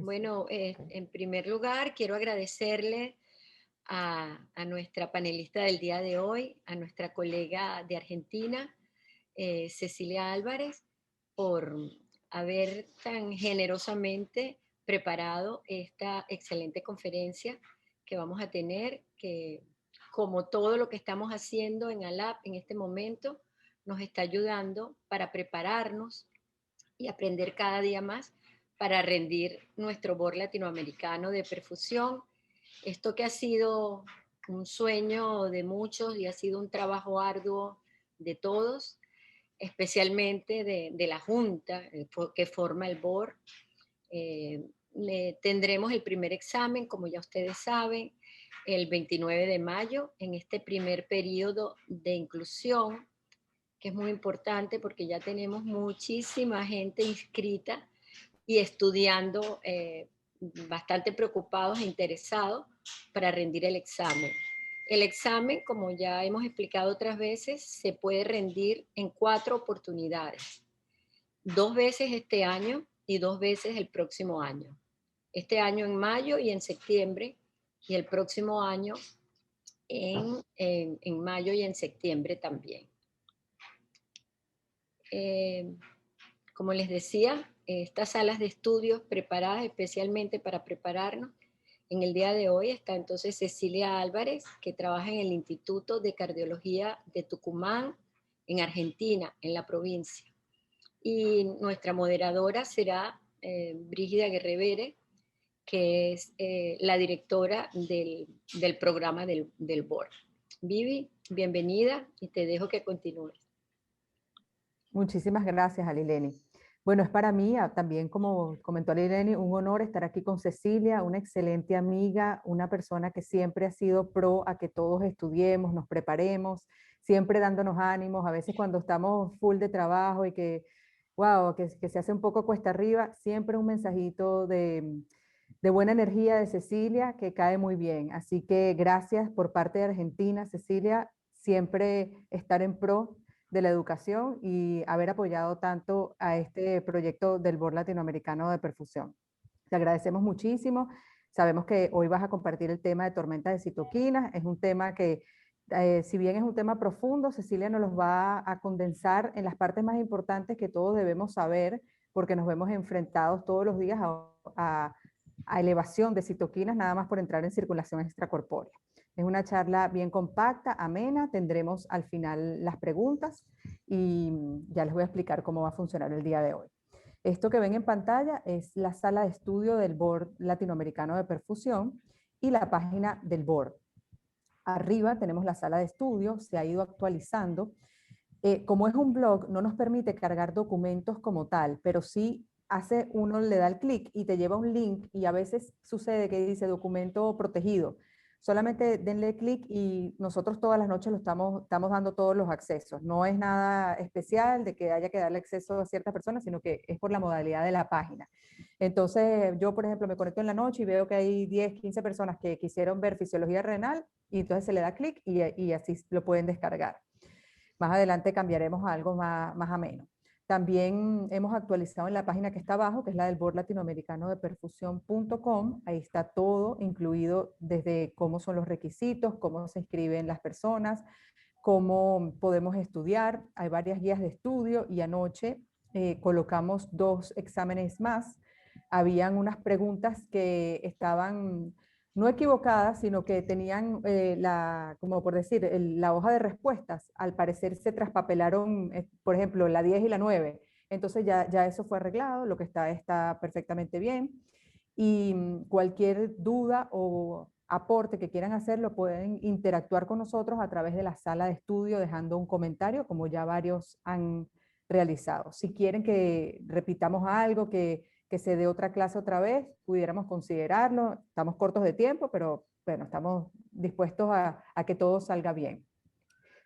Bueno, en primer lugar, quiero agradecerle a nuestra panelista del día de hoy, a nuestra colega de Argentina, Cecilia Álvarez, por haber tan generosamente preparado esta excelente conferencia que vamos a tener, que como todo lo que estamos haciendo en ALAP en este momento, nos está ayudando para prepararnos y aprender cada día más para rendir nuestro board latinoamericano de perfusión. Esto que ha sido un sueño de muchos y ha sido un trabajo arduo de todos, especialmente de la Junta que forma el board. Eh, Tendremos el primer examen, como ya ustedes saben, el 29 de mayo, en este primer periodo de inclusión, que es muy importante porque ya tenemos muchísima gente inscrita y estudiando, bastante preocupados e interesados para rendir el examen. El examen, como ya hemos explicado otras veces, se puede rendir en 4 oportunidades. 2 veces este año y 2 veces el próximo año. Este año en mayo y en septiembre, y el próximo año en mayo y en septiembre también. Eh, Como les decía, estas salas de estudios preparadas especialmente para prepararnos, en el día de hoy está entonces Cecilia Álvarez, que trabaja en el Instituto de Cardiología de Tucumán, en Argentina, en la provincia. Y nuestra moderadora será Brígida Guerrevere, que es la directora del programa del board. Vivi, bienvenida y te dejo que continúes. Muchísimas gracias, Alileni. Bueno, es para mí también, como comentó Alileni, un honor estar aquí con Cecilia, una excelente amiga, una persona que siempre ha sido pro a que todos estudiemos, nos preparemos, siempre dándonos ánimos, a veces cuando estamos full de trabajo y que, wow, que se hace un poco cuesta arriba, siempre un mensajito de buena energía de Cecilia que cae muy bien. Así que gracias por parte de Argentina, Cecilia, siempre estar en pro de la educación y haber apoyado tanto a este proyecto del Board Latinoamericano de Perfusión. Te agradecemos muchísimo. Sabemos que hoy vas a compartir el tema de tormenta de citoquinas. Es un tema que, si bien es un tema profundo, Cecilia nos los va a condensar en las partes más importantes que todos debemos saber, porque nos vemos enfrentados todos los días a elevación de citoquinas nada más por entrar en circulación extracorpórea. Es una charla bien compacta, amena, tendremos al final las preguntas y ya les voy a explicar cómo va a funcionar el día de hoy. Esto que ven en pantalla es la sala de estudio del Board Latinoamericano de Perfusión y la página del Board. Arriba tenemos la sala de estudio, se ha ido actualizando. Como es un blog, no nos permite cargar documentos como tal, pero sí uno le da el clic y te lleva un link y a veces sucede que dice documento protegido. Solamente denle clic y nosotros todas las noches estamos dando todos los accesos. No es nada especial de que haya que darle acceso a ciertas personas, sino que es por la modalidad de la página. Entonces, yo, por ejemplo, me conecto en la noche y veo que hay 10, 15 personas que quisieron ver fisiología renal y entonces se le da clic y así lo pueden descargar. Más adelante cambiaremos a algo más ameno. También hemos actualizado en la página que está abajo, que es la del Board Latinoamericano de Perfusión.com. Ahí está todo incluido desde cómo son los requisitos, cómo se inscriben las personas, cómo podemos estudiar. Hay varias guías de estudio y anoche colocamos 2 exámenes más. Habían unas preguntas que estaban no equivocadas, sino que tenían como por decir, la hoja de respuestas, al parecer se traspapelaron, por ejemplo, la 10 y la 9. Entonces ya eso fue arreglado, lo que está perfectamente bien. Y cualquier duda o aporte que quieran hacer, lo pueden interactuar con nosotros a través de la sala de estudio, dejando un comentario, como ya varios han realizado. Si quieren que repitamos algo, que se dé otra clase otra vez, pudiéramos considerarlo. Estamos cortos de tiempo, pero bueno, estamos dispuestos a que todo salga bien.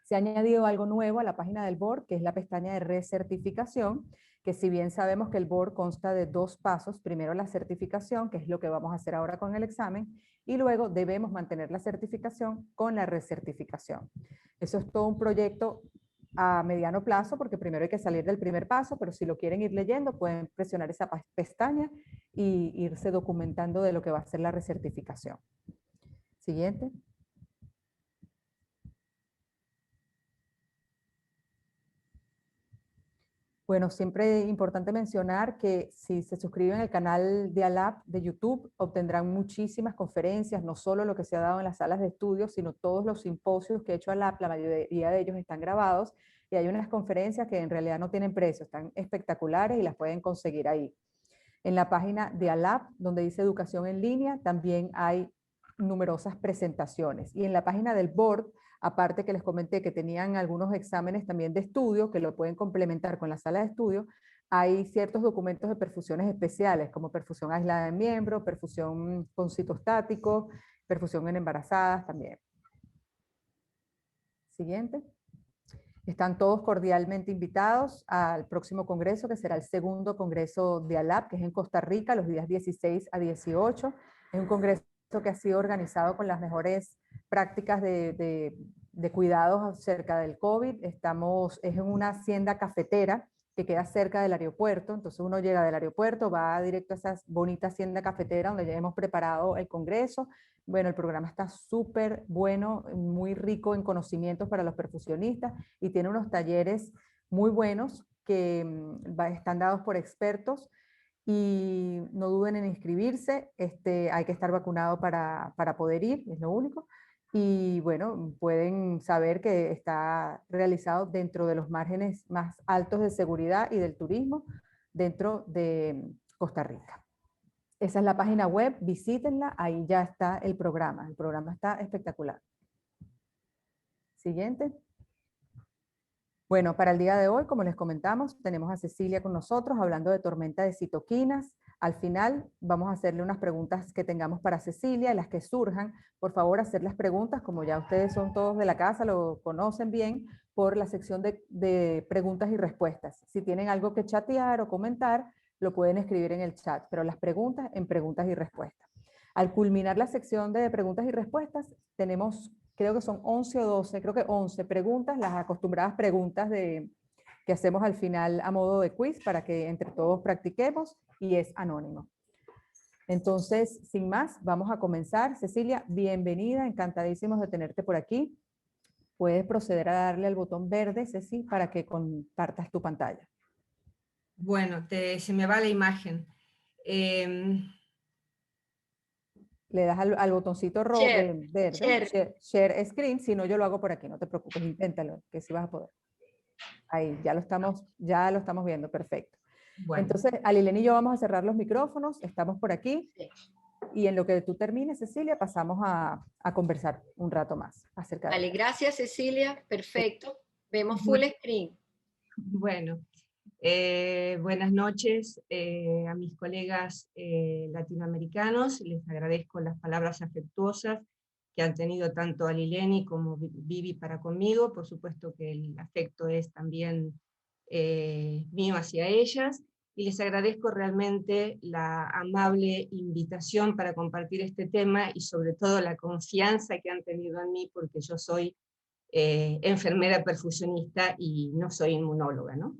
Se ha añadido algo nuevo a la página del board, que es la pestaña de recertificación, que si bien sabemos que el board consta de 2 pasos, primero la certificación, que es lo que vamos a hacer ahora con el examen, y luego debemos mantener la certificación con la recertificación. Eso es todo un proyecto a mediano plazo, porque primero hay que salir del primer paso, pero si lo quieren ir leyendo, pueden presionar esa pestaña y irse documentando de lo que va a ser la recertificación. Siguiente. Bueno, siempre es importante mencionar que si se suscriben al canal de ALAP de YouTube, obtendrán muchísimas conferencias, no solo lo que se ha dado en las salas de estudio, sino todos los simposios que ha hecho ALAP, la mayoría de ellos están grabados, y hay unas conferencias que en realidad no tienen precio, están espectaculares y las pueden conseguir ahí. En la página de ALAP, donde dice educación en línea, también hay numerosas presentaciones. Y en la página del board, aparte que les comenté que tenían algunos exámenes también de estudio, que lo pueden complementar con la sala de estudio, hay ciertos documentos de perfusiones especiales, como perfusión aislada de miembro, perfusión con citostático, perfusión en embarazadas también. Siguiente. Están todos cordialmente invitados al próximo congreso, que será el segundo congreso de ALAP, que es en Costa Rica, los días 16 a 18. Es un congreso que ha sido organizado con las mejores prácticas de cuidados acerca del COVID. Es en una hacienda cafetera que queda cerca del aeropuerto. Entonces uno llega del aeropuerto, va directo a esa bonita hacienda cafetera donde ya hemos preparado el congreso. Bueno, el programa está súper bueno, muy rico en conocimientos para los perfusionistas y tiene unos talleres muy buenos que están dados por expertos, y no duden en inscribirse. Hay que estar vacunado para poder ir, es lo único. Y bueno, pueden saber que está realizado dentro de los márgenes más altos de seguridad y del turismo dentro de Costa Rica. Esa es la página web, visítenla, ahí ya está el programa está espectacular. Siguiente. Bueno, para el día de hoy, como les comentamos, tenemos a Cecilia con nosotros hablando de tormenta de citoquinas. Al final vamos a hacerle unas preguntas que tengamos para Cecilia, las que surjan. Por favor, hacer las preguntas, como ya ustedes son todos de la casa, lo conocen bien, por la sección de preguntas y respuestas. Si tienen algo que chatear o comentar, lo pueden escribir en el chat, pero las preguntas en preguntas y respuestas. Al culminar la sección de preguntas y respuestas, tenemos, creo que son 11 o 12, creo que 11 preguntas, las acostumbradas preguntas que hacemos al final a modo de quiz para que entre todos practiquemos, y es anónimo. Entonces, sin más, vamos a comenzar. Cecilia, bienvenida, encantadísimos de tenerte por aquí. Puedes proceder a darle al botón verde, Ceci, para que compartas tu pantalla. Bueno, se me va la imagen. Le das al botoncito verde, share screen, si no yo lo hago por aquí, no te preocupes, inténtalo, que sí vas a poder. Ahí, ya lo estamos viendo, perfecto. Bueno. Entonces, Alilén y yo vamos a cerrar los micrófonos, estamos por aquí, y en lo que tú termines, Cecilia, pasamos a conversar un rato más acerca de Vale, gracias, Cecilia, perfecto. Vemos full screen. Bueno, buenas noches a mis colegas latinoamericanos. Les agradezco las palabras afectuosas que han tenido tanto Alileni como Vivi para conmigo. Por supuesto que el afecto es también mío hacia ellas, y les agradezco realmente la amable invitación para compartir este tema, y sobre todo la confianza que han tenido en mí, porque yo soy enfermera perfusionista y no soy inmunóloga, ¿no?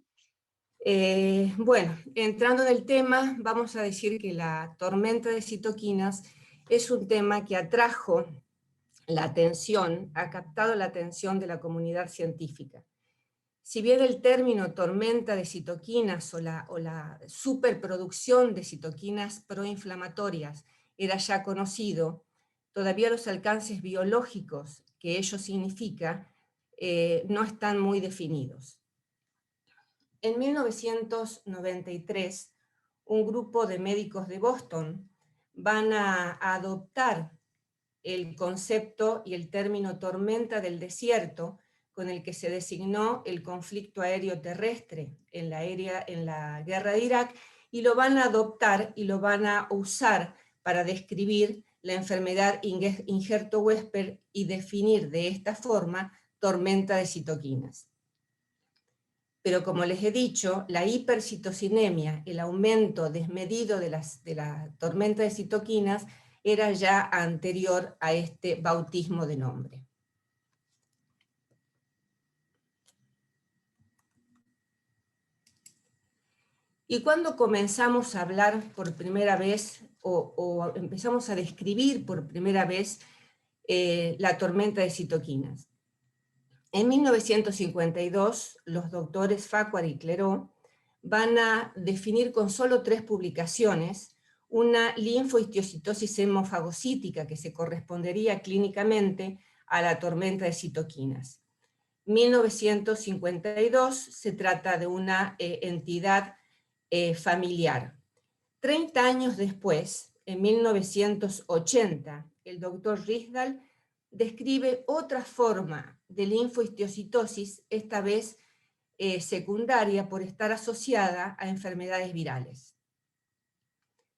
Bueno, entrando en el tema, vamos a decir que la tormenta de citoquinas es un tema que atrajo la atención, ha captado la atención de la comunidad científica. Si bien el término tormenta de citoquinas o la superproducción de citoquinas proinflamatorias era ya conocido, todavía los alcances biológicos que ello significa no están muy definidos. En 1993, un grupo de médicos de Boston van a adoptar el concepto y el término tormenta del desierto, con el que se designó el conflicto aéreo terrestre en la guerra de Irak, y lo van a adoptar y lo van a usar para describir la enfermedad Ingerto-Wesper y definir de esta forma tormenta de citoquinas. Pero como les he dicho, la hipercitocinemia, el aumento desmedido de la tormenta de citoquinas, era ya anterior a este bautismo de nombre. Y cuando comenzamos a hablar por primera vez, o empezamos a describir por primera vez la tormenta de citoquinas. En 1952, los doctores Farquhar y Clairaut van a definir con solo 3 publicaciones una linfohistiocytosis hemofagocítica que se correspondería clínicamente a la tormenta de citoquinas. 1952 se trata de una entidad familiar. 30 años después, en 1980, el doctor Riesdal describe otra forma de linfohistiocytosis, esta vez secundaria por estar asociada a enfermedades virales.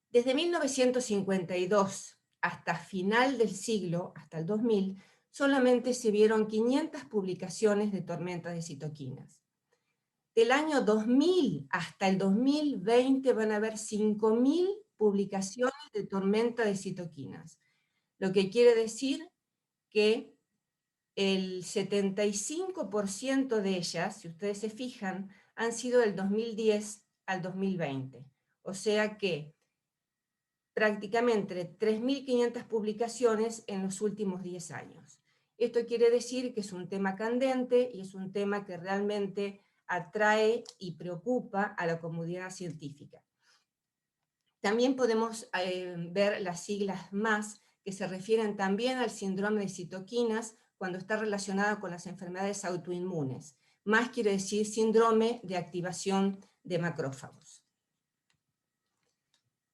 Desde 1952 hasta final del siglo, hasta el 2000, solamente se vieron 500 publicaciones de tormentas de citoquinas. Del año 2000 hasta el 2020 van a haber 5.000 publicaciones de tormenta de citoquinas, lo que quiere decir que el 75% de ellas, si ustedes se fijan, han sido del 2010 al 2020. O sea que prácticamente 3.500 publicaciones en los últimos 10 años. Esto quiere decir que es un tema candente y es un tema que realmente atrae y preocupa a la comunidad científica. También podemos ver las siglas MAS, que se refieren también al síndrome de citoquinas cuando está relacionado con las enfermedades autoinmunes. MAS quiere decir síndrome de activación de macrófagos.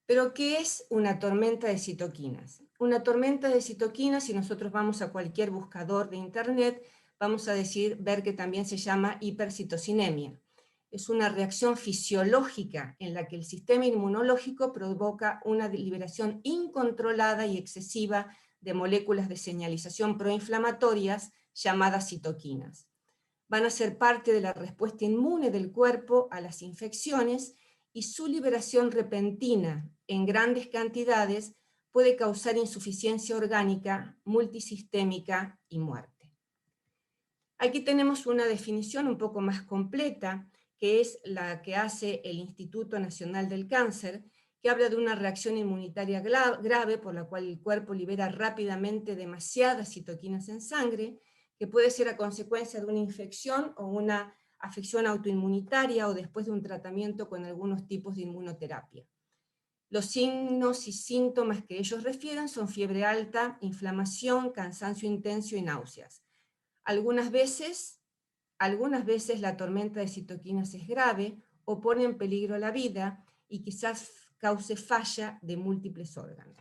Pero, ¿qué es una tormenta de citoquinas? Una tormenta de citoquinas, si nosotros vamos a cualquier buscador de internet, vamos a ver que también se llama hipercitocinemia. Es una reacción fisiológica en la que el sistema inmunológico provoca una liberación incontrolada y excesiva de moléculas de señalización proinflamatorias llamadas citoquinas. Van a ser parte de la respuesta inmune del cuerpo a las infecciones y su liberación repentina en grandes cantidades puede causar insuficiencia orgánica, multisistémica y muerte. Aquí tenemos una definición un poco más completa, que es la que hace el Instituto Nacional del Cáncer, que habla de una reacción inmunitaria grave por la cual el cuerpo libera rápidamente demasiadas citoquinas en sangre, que puede ser a consecuencia de una infección o una afección autoinmunitaria o después de un tratamiento con algunos tipos de inmunoterapia. Los signos y síntomas que ellos refieren son fiebre alta, inflamación, cansancio intenso y náuseas. Algunas veces la tormenta de citoquinas es grave o pone en peligro la vida y quizás cause falla de múltiples órganos.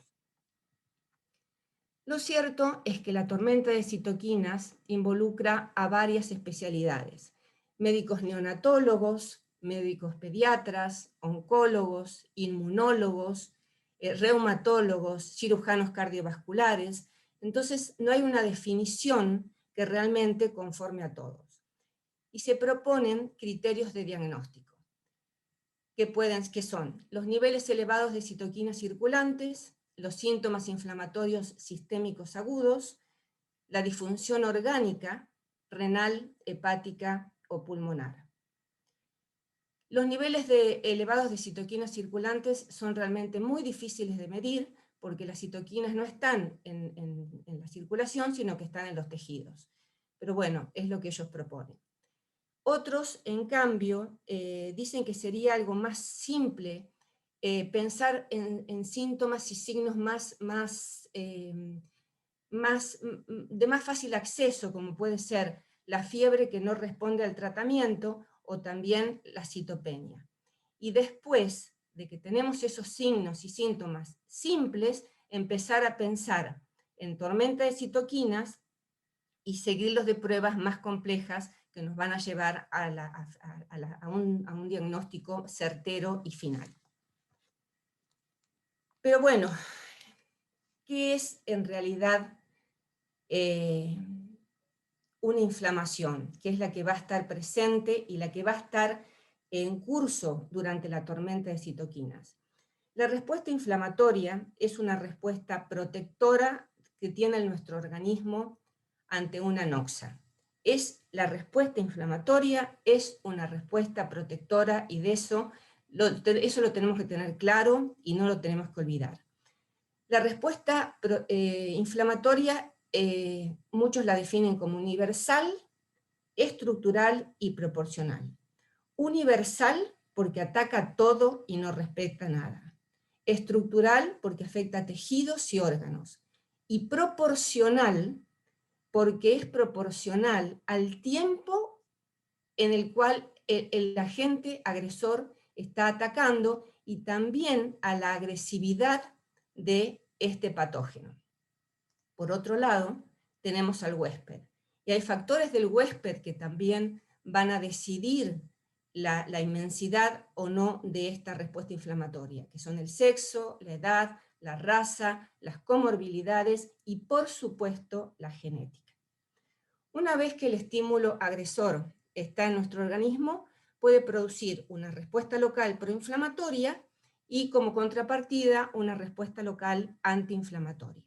Lo cierto es que la tormenta de citoquinas involucra a varias especialidades: médicos neonatólogos, médicos pediatras, oncólogos, inmunólogos, reumatólogos, cirujanos cardiovasculares. Entonces no hay una definición que realmente conforme a todos. Y se proponen criterios de diagnóstico, que son los niveles elevados de citoquinas circulantes, los síntomas inflamatorios sistémicos agudos, la disfunción orgánica, renal, hepática o pulmonar. Los niveles elevados de citoquinas circulantes son realmente muy difíciles de medir porque las citoquinas no están en la circulación, sino que están en los tejidos. Pero bueno, es lo que ellos proponen. Otros, en cambio, dicen que sería algo más simple pensar en síntomas y signos de más fácil acceso, como puede ser la fiebre que no responde al tratamiento o también la citopenia. Y después de que tenemos esos signos y síntomas simples, empezar a pensar en tormenta de citoquinas y seguirlos de pruebas más complejas que nos van a llevar a un diagnóstico certero y final. Pero bueno, ¿qué es en realidad una inflamación? ¿Qué es la que va a estar presente y la que va a estar en curso durante la tormenta de citoquinas? La respuesta inflamatoria es una respuesta protectora que tiene nuestro organismo ante una noxa. La respuesta inflamatoria es una respuesta protectora y de eso Eso lo tenemos que tener claro y no lo tenemos que olvidar. La respuesta inflamatoria, muchos la definen como universal, estructural y proporcional. Universal porque ataca todo y no respeta nada. Estructural porque afecta a tejidos y órganos. Y proporcional porque es proporcional al tiempo en el cual el agente agresor está atacando y también a la agresividad de este patógeno. Por otro lado, tenemos al huésped. Y hay factores del huésped que también van a decidir la inmensidad o no de esta respuesta inflamatoria, que son el sexo, la edad, la raza, las comorbilidades y, por supuesto, la genética. Una vez que el estímulo agresor está en nuestro organismo, puede producir una respuesta local proinflamatoria y, como contrapartida, una respuesta local antiinflamatoria.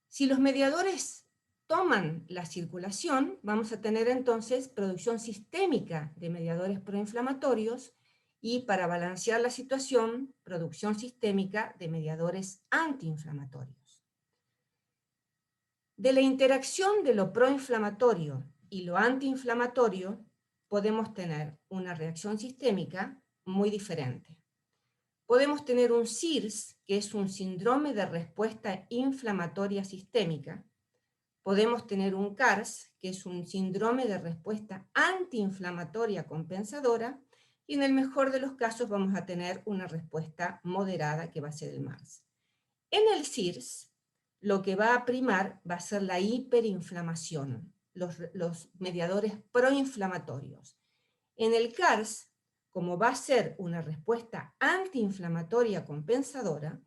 Si los mediadores toman la circulación, vamos a tener entonces producción sistémica de mediadores proinflamatorios y, para balancear la situación, producción sistémica de mediadores antiinflamatorios. De la interacción de lo proinflamatorio y lo antiinflamatorio podemos tener una reacción sistémica muy diferente. Podemos tener un SIRS, que es un síndrome de respuesta inflamatoria sistémica. Podemos tener un CARS, que es un síndrome de respuesta antiinflamatoria compensadora, y en el mejor de los casos vamos a tener una respuesta moderada, que va a ser el MARS. En el SIRS, lo que va a primar va a ser la hiperinflamación, los mediadores proinflamatorios. En el CARS, como va a ser una respuesta antiinflamatoria compensadora,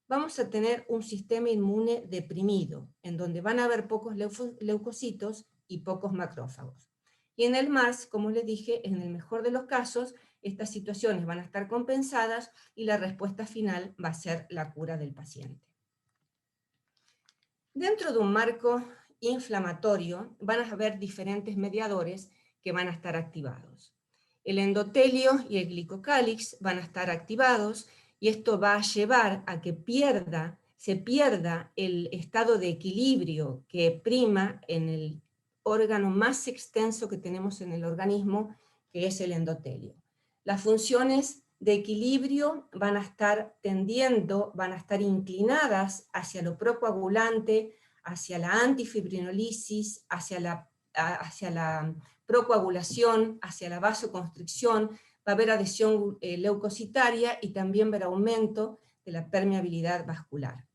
vamos a tener un sistema inmune deprimido, en donde van a haber pocos leucocitos y pocos macrófagos. Y en el MARS, como les dije, en el mejor de los casos, estas situaciones van a estar compensadas y la respuesta final va a ser la cura del paciente. Dentro de un marco inflamatorio van a haber diferentes mediadores que van a estar activados. El endotelio y el glicocálix van a estar activados y esto va a llevar a que se pierda el estado de equilibrio que prima en el órgano más extenso que tenemos en el organismo, que es el endotelio. Las funciones de equilibrio van a estar van a estar inclinadas hacia lo procoagulante, hacia la antifibrinolisis, hacia la procoagulación, hacia la vasoconstricción, va a haber adhesión leucocitaria y también va a haber aumento de la permeabilidad vascular.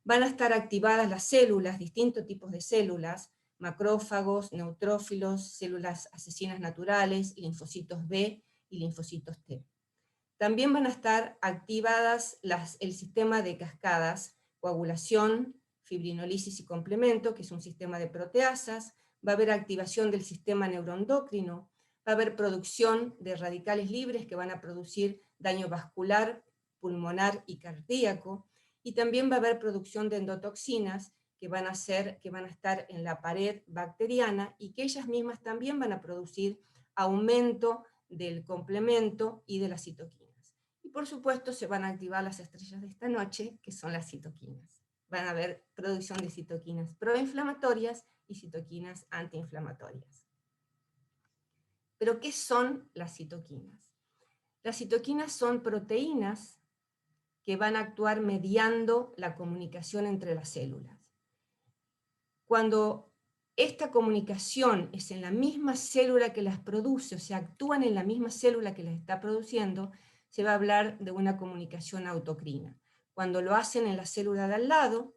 Van a estar activadas las células, distintos tipos de células, macrófagos, neutrófilos, células asesinas naturales, linfocitos B y linfocitos T. También van a estar activadas el sistema de cascadas, coagulación, fibrinolisis y complemento, que es un sistema de proteasas. Va a haber activación del sistema neuroendocrino, va a haber producción de radicales libres que van a producir daño vascular, pulmonar y cardíaco, y también va a haber producción de endotoxinas que van a estar en la pared bacteriana y que ellas mismas también van a producir aumento del complemento y de las citoquinas. Y por supuesto se van a activar las estrellas de esta noche, que son las citoquinas. Van a haber producción de citoquinas proinflamatorias y citoquinas antiinflamatorias. ¿Pero qué son las citoquinas? Las citoquinas son proteínas que van a actuar mediando la comunicación entre las células. Cuando esta comunicación es en la misma célula que las produce, o sea, actúan en la misma célula que las está produciendo, se va a hablar de una comunicación autocrina. Cuando lo hacen en la célula de al lado,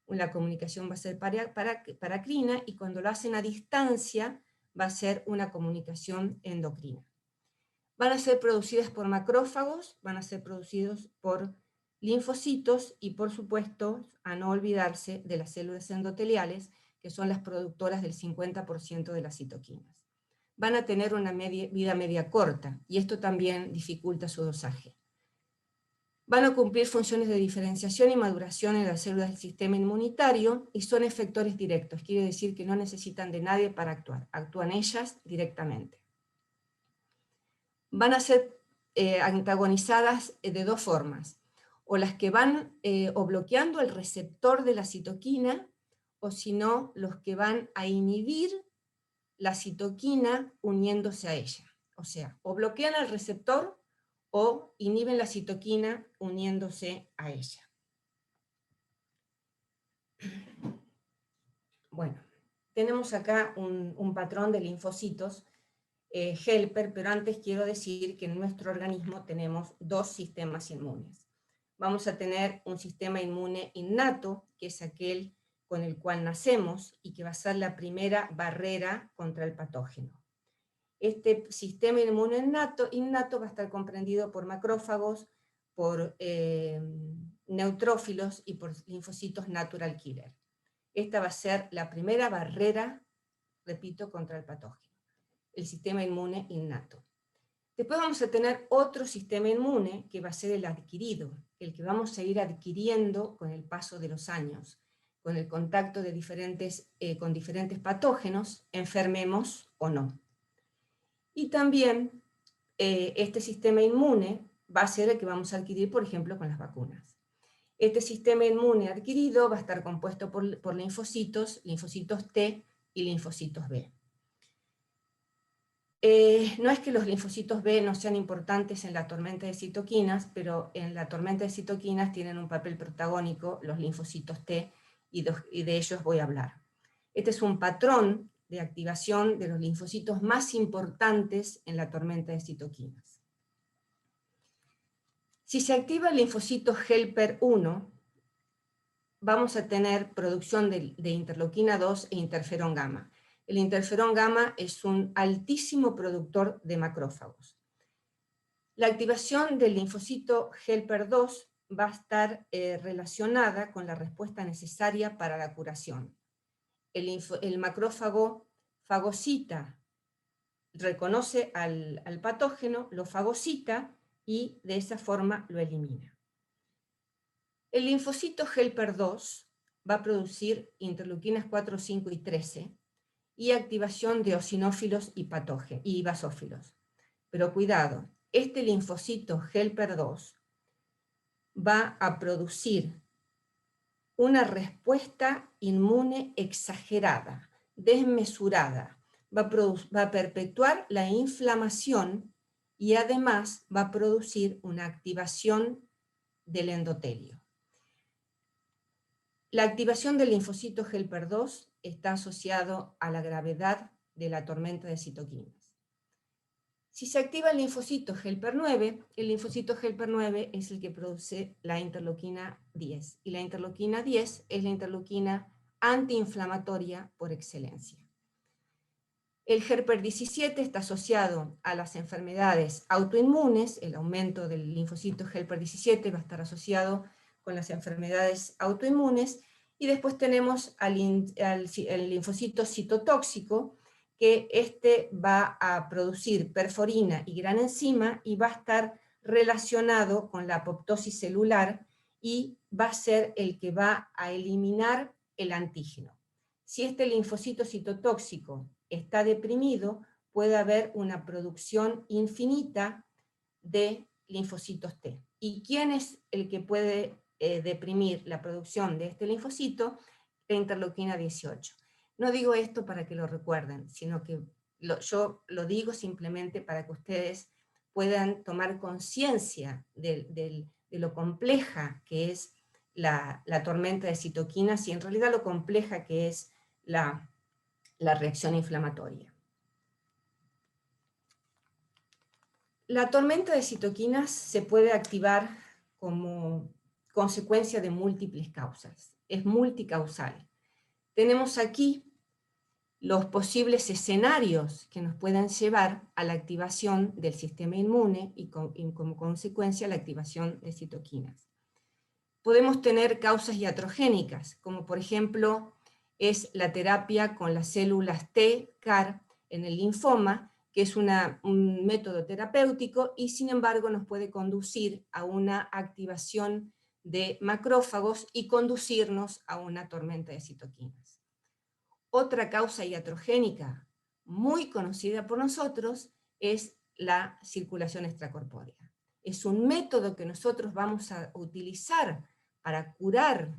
la comunicación va a ser paracrina, y cuando lo hacen a distancia, va a ser una comunicación endocrina. Van a ser producidas por macrófagos, van a ser producidos por linfocitos y, por supuesto, a no olvidarse de las células endoteliales, que son las productoras del 50% de las citoquinas. Van a tener una vida media corta, y esto también dificulta su dosaje. Van a cumplir funciones de diferenciación y maduración en las células del sistema inmunitario y son efectores directos, quiere decir que no necesitan de nadie para actuar, actúan ellas directamente. Van a ser antagonizadas de dos formas, o las que van o bloqueando el receptor de la citoquina, o si no, los que van a inhibir la citoquina uniéndose a ella. O sea, o bloquean el receptor o inhiben la citoquina uniéndose a ella. Bueno, tenemos acá un patrón de linfocitos helper, pero antes quiero decir que en nuestro organismo tenemos dos sistemas inmunes. Vamos a tener un sistema inmune innato, que es aquel con el cual nacemos y que va a ser la primera barrera contra el patógeno. Este sistema inmune innato va a estar comprendido por macrófagos, por neutrófilos y por linfocitos natural killer. Esta va a ser la primera barrera, repito, contra el patógeno, el sistema inmune innato. Después vamos a tener otro sistema inmune que va a ser el adquirido, el que vamos a ir adquiriendo con el paso de los años, con el contacto de con diferentes patógenos, enfermemos o no. Y también este sistema inmune va a ser el que vamos a adquirir, por ejemplo, con las vacunas. Este sistema inmune adquirido va a estar compuesto por linfocitos T y linfocitos B. No es que los linfocitos B no sean importantes en la tormenta de citoquinas, pero en la tormenta de citoquinas tienen un papel protagónico los linfocitos T y de ellos voy a hablar. Este es un patrón de activación de los linfocitos más importantes en la tormenta de citoquinas. Si se activa el linfocito helper 1, vamos a tener producción de interleuquina 2 e interferón gamma. El interferón gamma es un altísimo productor de macrófagos. La activación del linfocito helper 2 va a estar relacionada con la respuesta necesaria para la curación. El macrófago fagocita, reconoce al patógeno, lo fagocita y de esa forma lo elimina. El linfocito helper 2 va a producir interleuquinas 4, 5 y 13 y activación de eosinófilos y basófilos. Pero cuidado, este linfocito helper 2 va a producir una respuesta inmune exagerada, desmesurada, va a perpetuar la inflamación y además va a producir una activación del endotelio. La activación del linfocito helper 2 está asociado a la gravedad de la tormenta de citoquinas. Si se activa el linfocito helper 9, el linfocito helper 9 es el que produce la interleuquina 10, y la interleuquina 10 es la interleuquina antiinflamatoria por excelencia. El helper 17 está asociado a las enfermedades autoinmunes, el aumento del linfocito helper 17 va a estar asociado con las enfermedades autoinmunes, y después tenemos el linfocito citotóxico, que este va a producir perforina y gran enzima y va a estar relacionado con la apoptosis celular y va a ser el que va a eliminar el antígeno. Si este linfocito citotóxico está deprimido, puede haber una producción infinita de linfocitos T. ¿Y quién es el que puede deprimir la producción de este linfocito? La interleuquina 18. No digo esto para que lo recuerden, sino que yo lo digo simplemente para que ustedes puedan tomar conciencia de lo compleja que es la tormenta de citoquinas y en realidad lo compleja que es la reacción inflamatoria. La tormenta de citoquinas se puede activar como consecuencia de múltiples causas, es multicausal. Tenemos aquí los posibles escenarios que nos puedan llevar a la activación del sistema inmune y como consecuencia la activación de citoquinas. Podemos tener causas iatrogénicas, como por ejemplo es la terapia con las células T, CAR, en el linfoma, que es un método terapéutico y sin embargo nos puede conducir a una activación de macrófagos y conducirnos a una tormenta de citoquinas. Otra causa iatrogénica muy conocida por nosotros es la circulación extracorpórea. es un método que nosotros vamos a utilizar para curar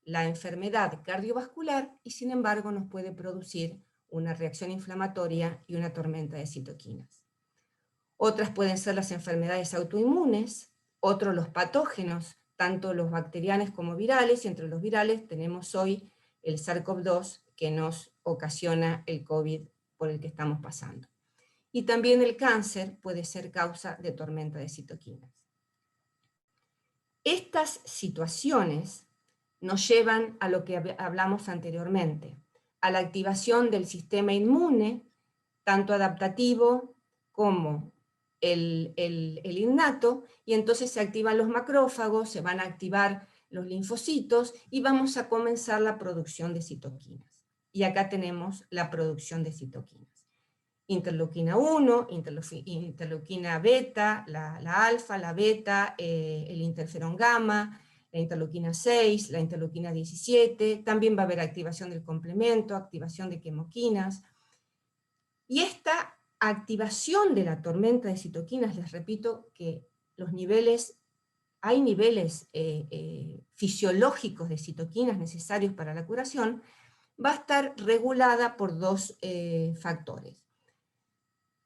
la enfermedad cardiovascular y sin embargo nos puede producir una reacción inflamatoria y una tormenta de citoquinas. Otras pueden ser las enfermedades autoinmunes, otros los patógenos, tanto los bacterianos como virales, y entre los virales tenemos hoy el SARS-CoV-2 que nos ocasiona el COVID por el que estamos pasando. Y también el cáncer puede ser causa de tormenta de citoquinas. Estas situaciones nos llevan a lo que hablamos anteriormente, a la activación del sistema inmune, tanto adaptativo como el innato, y entonces se activan los macrófagos, se van a activar los linfocitos y vamos a comenzar la producción de citoquinas. Y acá tenemos la producción de citoquinas. Interleuquina 1, interleuquina beta, la alfa, la beta, el interferón gamma, la interleuquina 6, la interleuquina 17, también va a haber activación del complemento, activación de quimoquinas. Y esta activación de la tormenta de citoquinas, les repito que los niveles, hay niveles fisiológicos de citoquinas necesarios para la curación, va a estar regulada por dos factores.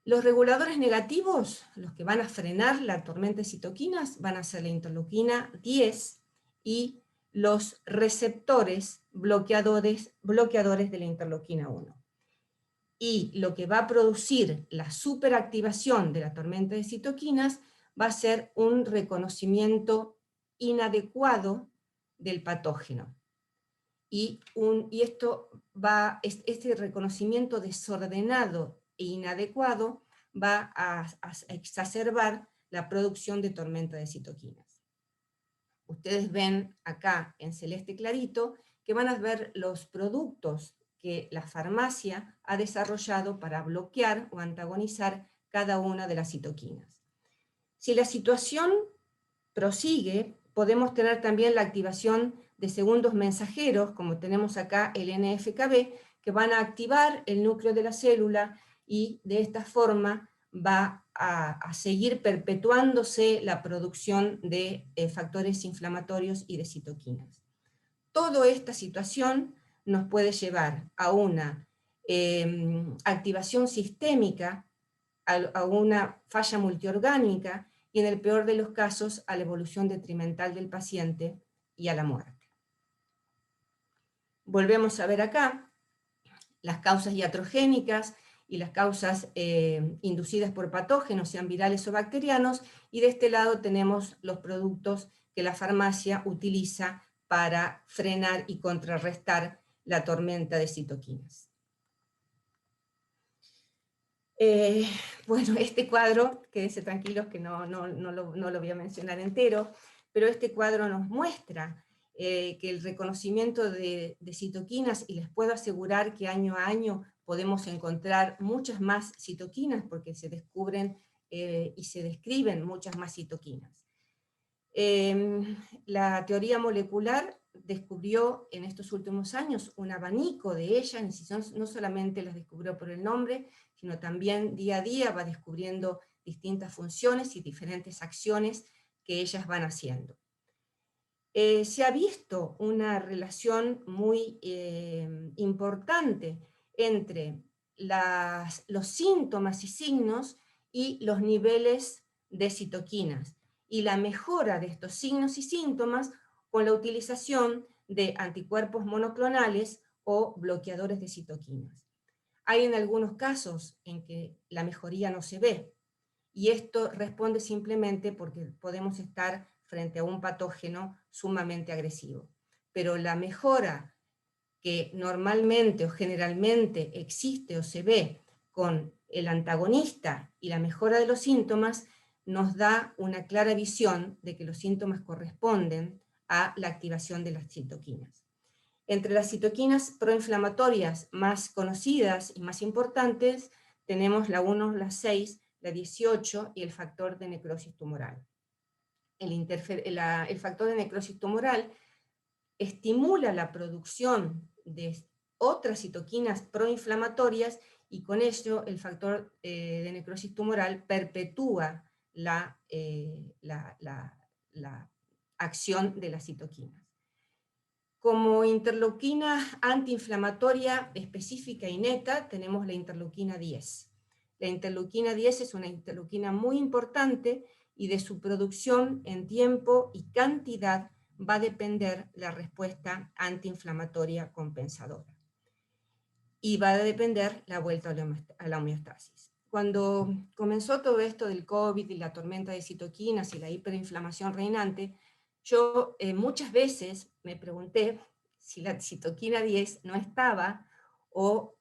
Los reguladores negativos, los que van a frenar la tormenta de citoquinas, van a ser la interleuquina 10 y los receptores bloqueadores de la interleuquina 1. Y lo que va a producir la superactivación de la tormenta de citoquinas va a ser un reconocimiento inadecuado del patógeno. Y este reconocimiento desordenado e inadecuado va a exacerbar la producción de tormenta de citoquinas. Ustedes ven acá en celeste clarito que van a ver los productos que la farmacia ha desarrollado para bloquear o antagonizar cada una de las citoquinas. Si la situación prosigue, podemos tener también la activación de segundos mensajeros, como tenemos acá el NF-κB, que van a activar el núcleo de la célula y de esta forma va a seguir perpetuándose la producción de factores inflamatorios y de citoquinas. Toda esta situación nos puede llevar a una activación sistémica, a una falla multiorgánica y en el peor de los casos a la evolución detrimental del paciente y a la muerte. Volvemos a ver acá las causas iatrogénicas y las causas inducidas por patógenos, sean virales o bacterianos, y de este lado tenemos los productos que la farmacia utiliza para frenar y contrarrestar la tormenta de citoquinas. Bueno, este cuadro, quédense tranquilos que no lo voy a mencionar entero, pero este cuadro nos muestra que el reconocimiento de citoquinas, y les puedo asegurar que año a año podemos encontrar muchas más citoquinas, porque se descubren y se describen muchas más citoquinas. La teoría molecular descubrió en estos últimos años un abanico de ellas, no solamente las descubrió por el nombre, sino también día a día va descubriendo distintas funciones y diferentes acciones que ellas van haciendo. Se ha visto una relación muy importante entre los síntomas y signos y los niveles de citoquinas, y la mejora de estos signos y síntomas con la utilización de anticuerpos monoclonales o bloqueadores de citoquinas. Hay en algunos casos en que la mejoría no se ve, y esto responde simplemente porque podemos estar frente a un patógeno sumamente agresivo. Pero la mejora que normalmente o generalmente existe o se ve con el antagonista y la mejora de los síntomas nos da una clara visión de que los síntomas corresponden a la activación de las citoquinas. Entre las citoquinas proinflamatorias más conocidas y más importantes tenemos la 1, la 6, la 18 y el factor de necrosis tumoral. El factor de necrosis tumoral estimula la producción de otras citoquinas proinflamatorias y con ello el factor de necrosis tumoral perpetúa la acción de las citoquinas. Como interleuquina antiinflamatoria específica y neta, tenemos la interleuquina 10. La interleuquina 10 es una interleuquina muy importante y de su producción en tiempo y cantidad va a depender la respuesta antiinflamatoria compensadora. Y va a depender la vuelta a la homeostasis. Cuando comenzó todo esto del COVID y la tormenta de citoquinas y la hiperinflamación reinante, yo muchas veces me pregunté si la citoquina 10 no estaba o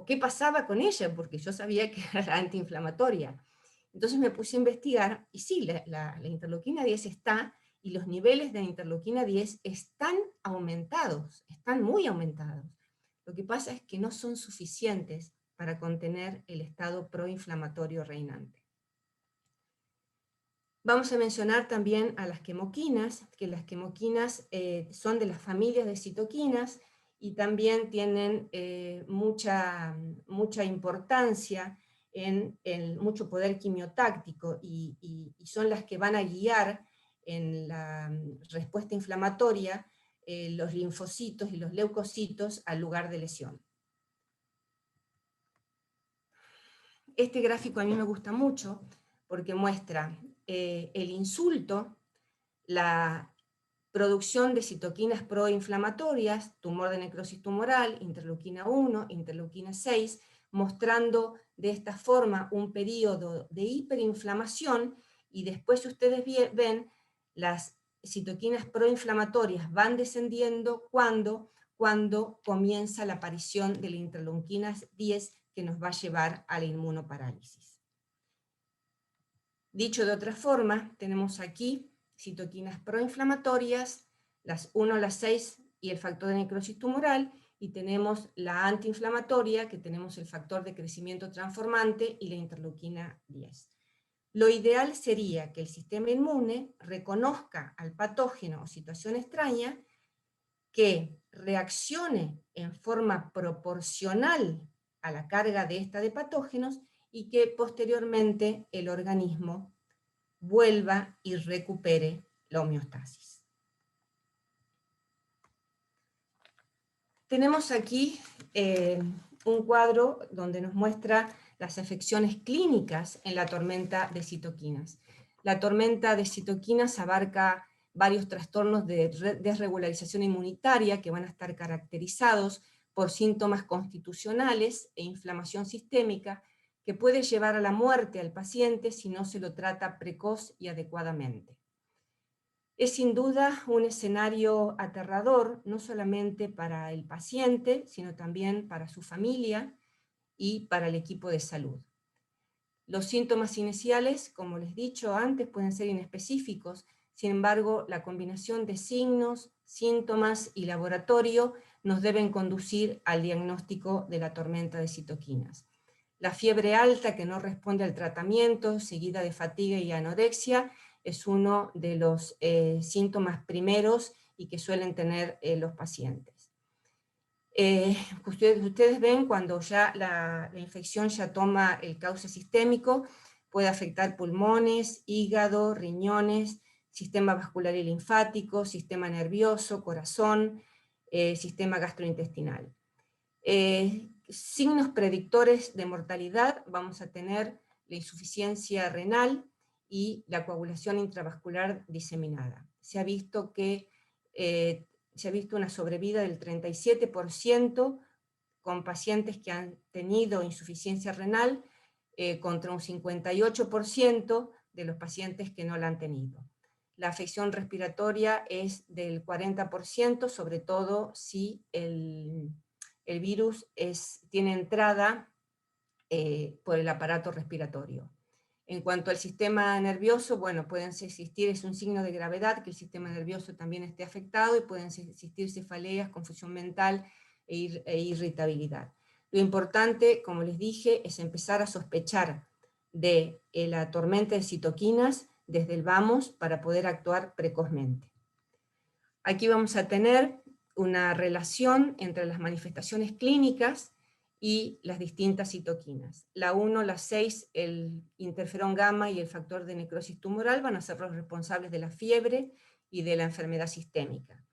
qué pasaba con ella, porque yo sabía que era antiinflamatoria. Entonces me puse a investigar y sí, la interleuquina 10 está y los niveles de interleuquina 10 están aumentados, están muy aumentados. Lo que pasa es que no son suficientes para contener el estado proinflamatorio reinante. Vamos a mencionar también a las quemoquinas, que las quemoquinas son de las familias de citoquinas y también tienen mucha importancia mucho poder quimiotáctico y son las que van a guiar en la respuesta inflamatoria los linfocitos y los leucocitos al lugar de lesión. Este gráfico a mí me gusta mucho porque muestra el insulto, la producción de citoquinas proinflamatorias, tumor de necrosis tumoral, interleuquina 1, interleuquina 6, mostrando de esta forma un periodo de hiperinflamación, y después ustedes ven las citoquinas proinflamatorias van descendiendo cuando comienza la aparición de la interleuquina 10 que nos va a llevar a la inmunoparálisis. Dicho de otra forma, tenemos aquí citoquinas proinflamatorias, las 1, las 6 y el factor de necrosis tumoral, y tenemos la antiinflamatoria, que tenemos el factor de crecimiento transformante y la interleuquina 10. Lo ideal sería que el sistema inmune reconozca al patógeno o situación extraña, que reaccione en forma proporcional a la carga de esta de patógenos y que posteriormente el organismo vuelva y recupere la homeostasis. Tenemos aquí un cuadro donde nos muestra las afecciones clínicas en la tormenta de citoquinas. La tormenta de citoquinas abarca varios trastornos de desregularización inmunitaria que van a estar caracterizados por síntomas constitucionales e inflamación sistémica que puede llevar a la muerte al paciente si no se lo trata precoz y adecuadamente. Es sin duda un escenario aterrador, no solamente para el paciente, sino también para su familia y para el equipo de salud. Los síntomas iniciales, como les he dicho antes, pueden ser inespecíficos. Sin embargo, la combinación de signos, síntomas y laboratorio nos deben conducir al diagnóstico de la tormenta de citoquinas. La fiebre alta que no responde al tratamiento, seguida de fatiga y anorexia, es uno de los síntomas primeros y que suelen tener los pacientes. Ustedes ven cuando ya la infección ya toma el cauce sistémico, puede afectar pulmones, hígado, riñones, sistema vascular y linfático, sistema nervioso, corazón, sistema gastrointestinal. Signos predictores de mortalidad, vamos a tener la insuficiencia renal y la coagulación intravascular diseminada. Se ha visto una sobrevida del 37% con pacientes que han tenido insuficiencia renal contra un 58% de los pacientes que no la han tenido. La afección respiratoria es del 40%, sobre todo si el virus tiene entrada por el aparato respiratorio. En cuanto al sistema nervioso, bueno, pueden existir, es un signo de gravedad que el sistema nervioso también esté afectado y pueden existir cefaleas, confusión mental e irritabilidad. Lo importante, como les dije, es empezar a sospechar de la tormenta de citoquinas desde el vamos para poder actuar precozmente. Aquí vamos a tener una relación entre las manifestaciones clínicas y las distintas citoquinas. La 1, la 6, el interferón gamma y el factor de necrosis tumoral van a ser los responsables de la fiebre y de la enfermedad sistémica.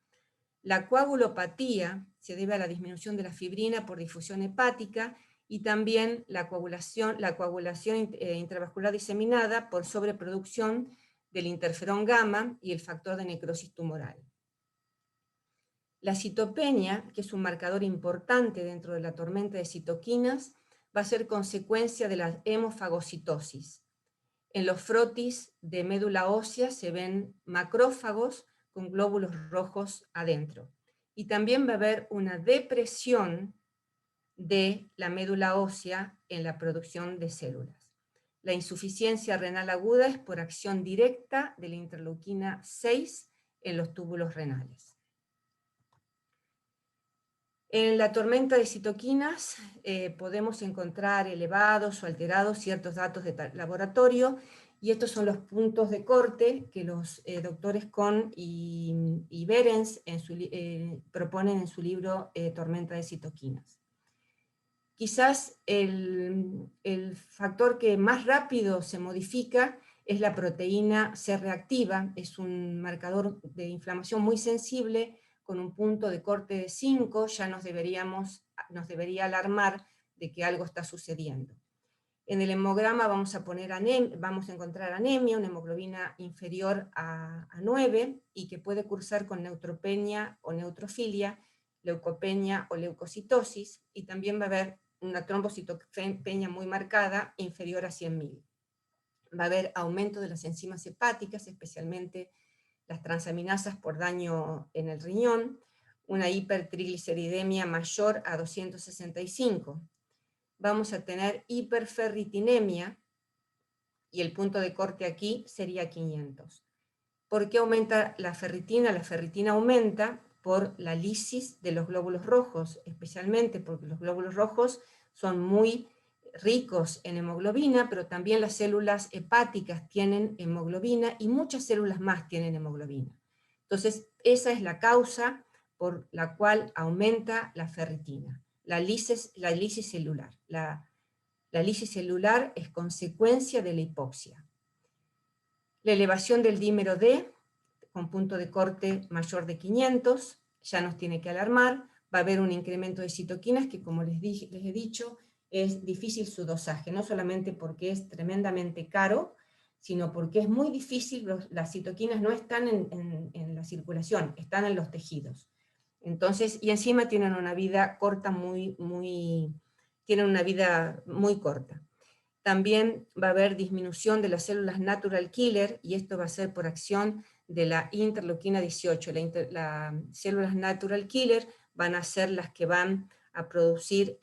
La coagulopatía se debe a la disminución de la fibrina por difusión hepática y también la coagulación intravascular diseminada por sobreproducción del interferón gamma y el factor de necrosis tumoral. La citopenia, que es un marcador importante dentro de la tormenta de citoquinas, va a ser consecuencia de la hemofagocitosis. En los frotis de médula ósea se ven macrófagos con glóbulos rojos adentro. Y también va a haber una depresión de la médula ósea en la producción de células. La insuficiencia renal aguda es por acción directa de la interleuquina 6 en los túbulos renales. En la tormenta de citoquinas podemos encontrar elevados o alterados ciertos datos de laboratorio, y estos son los puntos de corte que los doctores Kohn y Behrens proponen en su libro Tormenta de citoquinas. Quizás el factor que más rápido se modifica es la proteína C reactiva, es un marcador de inflamación muy sensible, con un punto de corte de 5, ya nos debería alarmar de que algo está sucediendo. En el hemograma vamos a encontrar anemia, una hemoglobina inferior a 9, y que puede cursar con neutropenia o neutrofilia, leucopenia o leucocitosis, y también va a haber una trombocitopenia muy marcada, inferior a 100.000. Va a haber aumento de las enzimas hepáticas, especialmente las transaminasas por daño en el riñón, una hipertrigliceridemia mayor a 265. Vamos a tener hiperferritinemia, y el punto de corte aquí sería 500. ¿Por qué aumenta la ferritina? La ferritina aumenta por la lisis de los glóbulos rojos, especialmente porque los glóbulos rojos son muy ricos en hemoglobina, pero también las células hepáticas tienen hemoglobina y muchas células más tienen hemoglobina. Entonces, esa es la causa por la cual aumenta la ferritina, la lisis celular. La lisis celular es consecuencia de la hipoxia. La elevación del dímero D, con punto de corte mayor de 500, ya nos tiene que alarmar. Va a haber un incremento de citoquinas que, como les he dicho, es difícil su dosaje, no solamente porque es tremendamente caro, sino porque es muy difícil. Las citoquinas no están en la circulación, están en los tejidos. Entonces, y encima tienen una vida corta, tienen una vida muy corta. También va a haber disminución de las células natural killer, y esto va a ser por acción de la interleuquina 18. Las células natural killer van a ser las que van a producir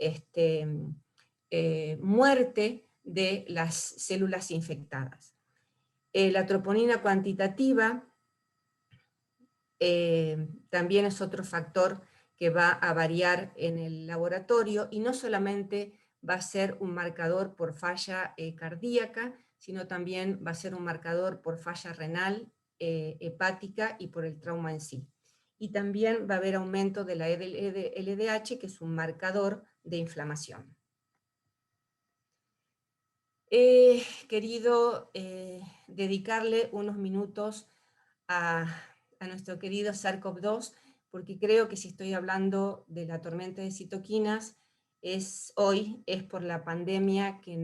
muerte de las células infectadas. La troponina cuantitativa también es otro factor que va a variar en el laboratorio, y no solamente va a ser un marcador por falla cardíaca, sino también va a ser un marcador por falla renal, hepática y por el trauma en sí. Y también va a haber aumento de la LDH, que es un marcador de inflamación. He querido dedicarle unos minutos a nuestro querido SARS-CoV-2, porque creo que si estoy hablando de la tormenta de citoquinas, hoy es por la pandemia que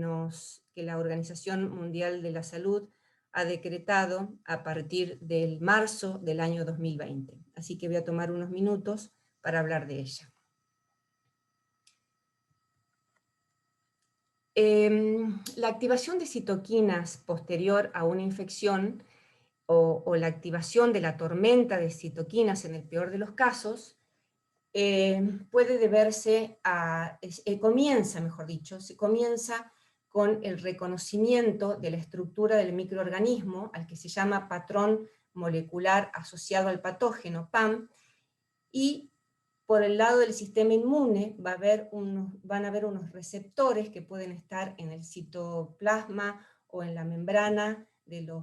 la Organización Mundial de la Salud ha decretado a partir del marzo del año 2020. Así que voy a tomar unos minutos para hablar de ella. La activación de citoquinas posterior a una infección o la activación de la tormenta de citoquinas en el peor de los casos puede deberse comienza con el reconocimiento de la estructura del microorganismo, al que se llama patrón molecular asociado al patógeno, PAM, y por el lado del sistema inmune van a haber unos receptores que pueden estar en el citoplasma o en la membrana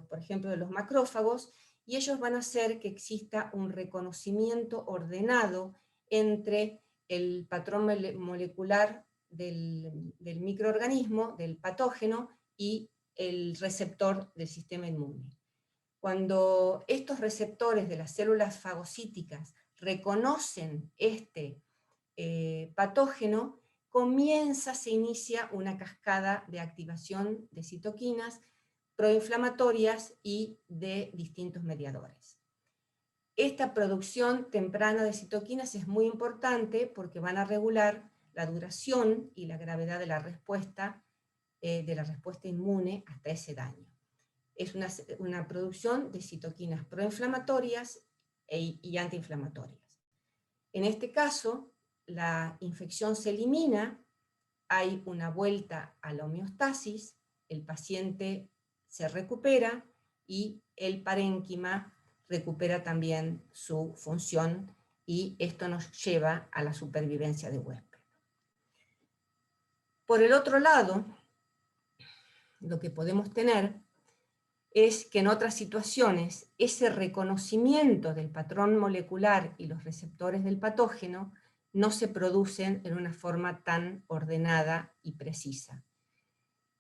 por ejemplo, de los macrófagos, y ellos van a hacer que exista un reconocimiento ordenado entre el patrón molecular del microorganismo, del patógeno, y el receptor del sistema inmune. Cuando estos receptores de las células fagocíticas reconocen este patógeno, se inicia una cascada de activación de citoquinas proinflamatorias y de distintos mediadores. Esta producción temprana de citoquinas es muy importante porque van a regular la duración y la gravedad de la respuesta inmune hasta ese daño. Es una producción de citoquinas proinflamatorias y antiinflamatorias. En este caso, la infección se elimina, hay una vuelta a la homeostasis, el paciente se recupera y el parénquima recupera también su función, y esto nos lleva a la supervivencia de huésped. Por el otro lado, lo que podemos tener es que en otras situaciones ese reconocimiento del patrón molecular y los receptores del patógeno no se producen en una forma tan ordenada y precisa.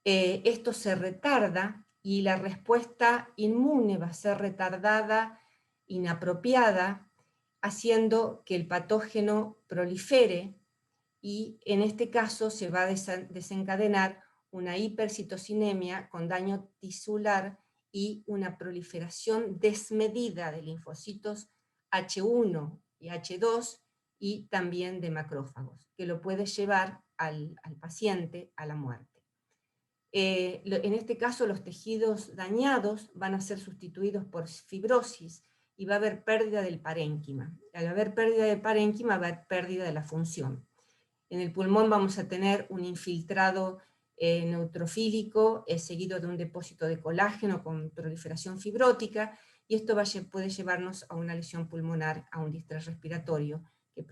Esto se retarda y la respuesta inmune va a ser retardada, inapropiada, haciendo que el patógeno prolifere, y en este caso se va a desencadenar una hipercitocinemia con daño tisular y una proliferación desmedida de linfocitos H1 y H2 y también de macrófagos, que lo puede llevar al paciente a la muerte. En este caso, los tejidos dañados van a ser sustituidos por fibrosis y va a haber pérdida del parénquima. Al haber pérdida del parénquima, va a haber pérdida de la función. En el pulmón vamos a tener un infiltrado neutrofílico seguido de un depósito de colágeno con proliferación fibrótica, y esto puede llevarnos a una lesión pulmonar, a un distrés respiratorio que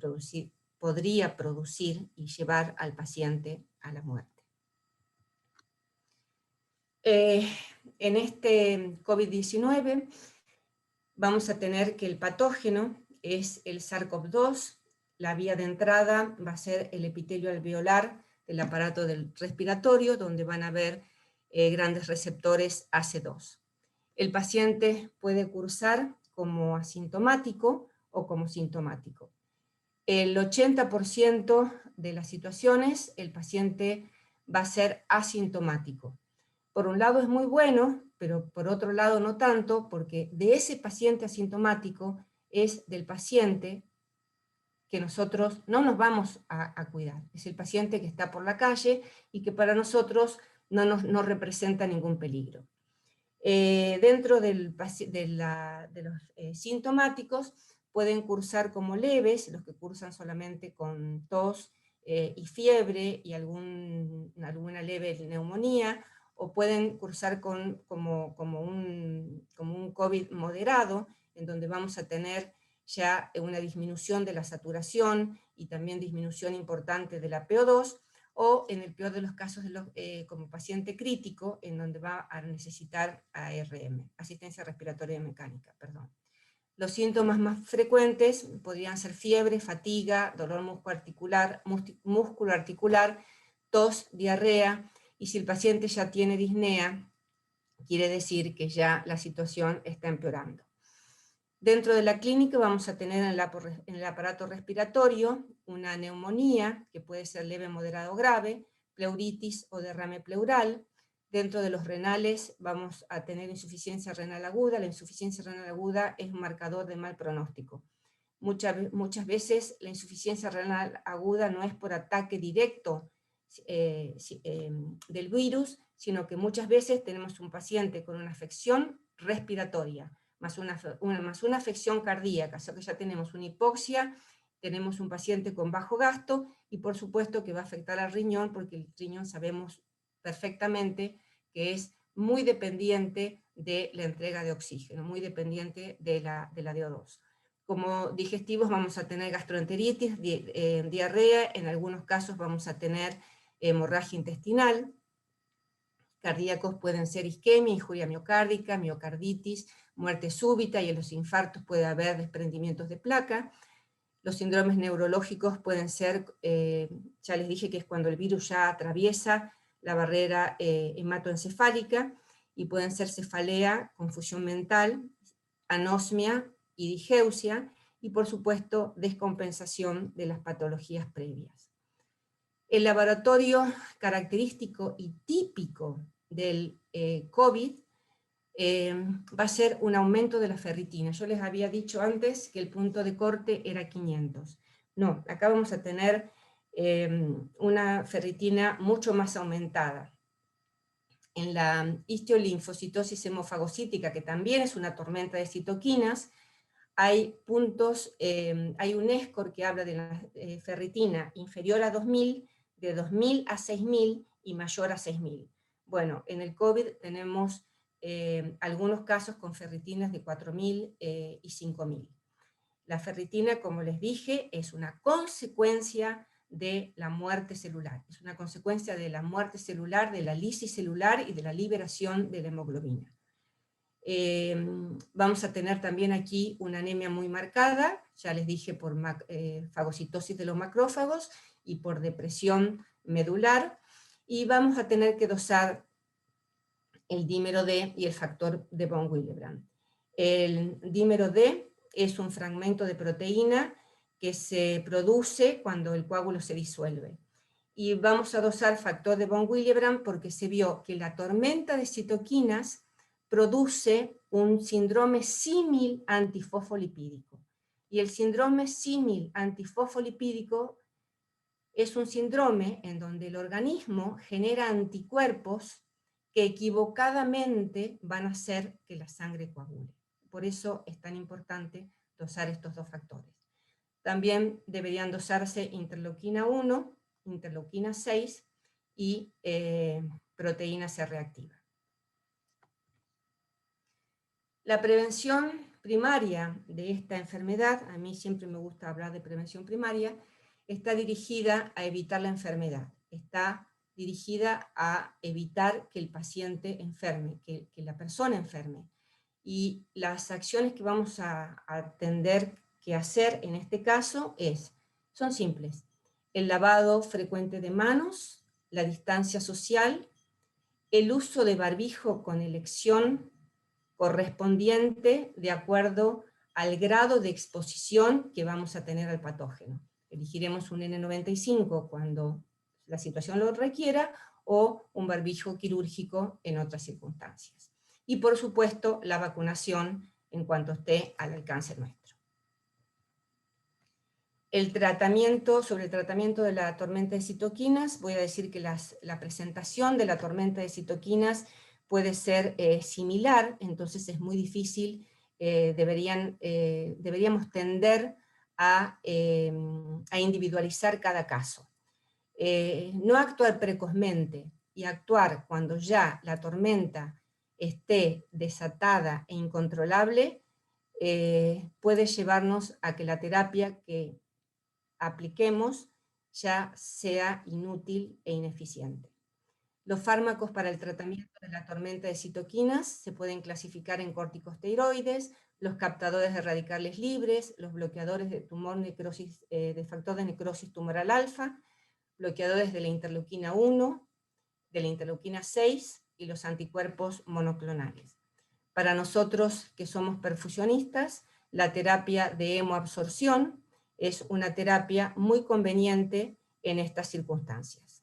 podría producir y llevar al paciente a la muerte. En este COVID-19 vamos a tener que el patógeno es el SARS-CoV-2, la vía de entrada va a ser el epitelio alveolar del aparato respiratorio, donde van a haber grandes receptores AC2. El paciente puede cursar como asintomático o como sintomático. El 80% de las situaciones el paciente va a ser asintomático. Por un lado es muy bueno, pero por otro lado no tanto, porque de ese paciente asintomático es del paciente que nosotros no nos vamos a cuidar. Es el paciente que está por la calle y que para nosotros no representa ningún peligro. Dentro de los sintomáticos pueden cursar como leves, los que cursan solamente con tos y fiebre y alguna leve neumonía, o pueden cursar como un COVID moderado, en donde vamos a tener ya una disminución de la saturación y también disminución importante de la PO2, o en el peor de los casos como paciente crítico, en donde va a necesitar ARM, asistencia respiratoria mecánica, perdón. Los síntomas más frecuentes podrían ser fiebre, fatiga, dolor músculo-articular, tos, diarrea, y si el paciente ya tiene disnea, quiere decir que ya la situación está empeorando. Dentro de la clínica vamos a tener en el aparato respiratorio una neumonía, que puede ser leve, moderado o grave, pleuritis o derrame pleural. Dentro de los renales vamos a tener insuficiencia renal aguda. La insuficiencia renal aguda es un marcador de mal pronóstico. Muchas veces la insuficiencia renal aguda no es por ataque directo del virus, sino que muchas veces tenemos un paciente con una afección respiratoria, más una afección cardíaca, o sea que ya tenemos una hipoxia, tenemos un paciente con bajo gasto, y por supuesto que va a afectar al riñón, porque el riñón sabemos perfectamente que es muy dependiente de la entrega de oxígeno, muy dependiente de la DO2. Como digestivos vamos a tener gastroenteritis, diarrea, en algunos casos vamos a tener hemorragia intestinal. Cardíacos pueden ser isquemia, injuria miocárdica, miocarditis, muerte súbita, y en los infartos puede haber desprendimientos de placa. Los síndromes neurológicos pueden ser, ya les dije que es cuando el virus ya atraviesa la barrera hematoencefálica, y pueden ser cefalea, confusión mental, anosmia y digeusia, y por supuesto descompensación de las patologías previas. El laboratorio característico y típico del COVID va a ser un aumento de la ferritina. Yo les había dicho antes que el punto de corte era 500. No, acá vamos a tener una ferritina mucho más aumentada. En la histiolinfocitosis hemofagocítica, que también es una tormenta de citoquinas, hay puntos, hay un score que habla de la ferritina inferior a 2000, de 2000 a 6000 y mayor a 6000. Bueno, en el COVID tenemos algunos casos con ferritinas de 4000 y 5000. La ferritina, como les dije, es una consecuencia de la muerte celular. Es una consecuencia de la muerte celular, de la lisis celular y de la liberación de la hemoglobina. Vamos a tener también aquí una anemia muy marcada, ya les dije, por fagocitosis de los macrófagos y por depresión medular, y vamos a tener que dosar el dímero D y el factor de von Willebrand. El dímero D es un fragmento de proteína que se produce cuando el coágulo se disuelve. Y vamos a dosar factor de von Willebrand porque se vio que la tormenta de citoquinas produce un síndrome símil antifosfolipídico. Y el síndrome símil antifosfolipídico es un síndrome en donde el organismo genera anticuerpos que equivocadamente van a hacer que la sangre coagule. Por eso es tan importante dosar estos dos factores. También deberían dosarse interleuquina 1, interleuquina 6 y proteína C reactiva. La prevención primaria de esta enfermedad, a mí siempre me gusta hablar de prevención primaria, está dirigida a evitar la enfermedad, está dirigida a evitar que el paciente enferme, que la persona enferme. Y las acciones que vamos a tener que hacer en este caso son simples: el lavado frecuente de manos, la distancia social, el uso de barbijo con elección correspondiente de acuerdo al grado de exposición que vamos a tener al patógeno. Elegiremos un N95 cuando la situación lo requiera, o un barbijo quirúrgico en otras circunstancias. Y por supuesto la vacunación en cuanto esté al alcance nuestro. Sobre el tratamiento de la tormenta de citoquinas, voy a decir que la presentación de la tormenta de citoquinas puede ser similar, entonces es muy difícil, deberíamos tender a individualizar cada caso. No actuar precozmente y actuar cuando ya la tormenta esté desatada e incontrolable, puede llevarnos a que la terapia que apliquemos ya sea inútil e ineficiente. Los fármacos para el tratamiento de la tormenta de citoquinas se pueden clasificar en corticosteroides, los captadores de radicales libres, los bloqueadores de de factor de necrosis tumoral alfa, bloqueadores de la interleuquina 1, de la interleuquina 6 y los anticuerpos monoclonales. Para nosotros que somos perfusionistas, la terapia de hemoabsorción es una terapia muy conveniente en estas circunstancias.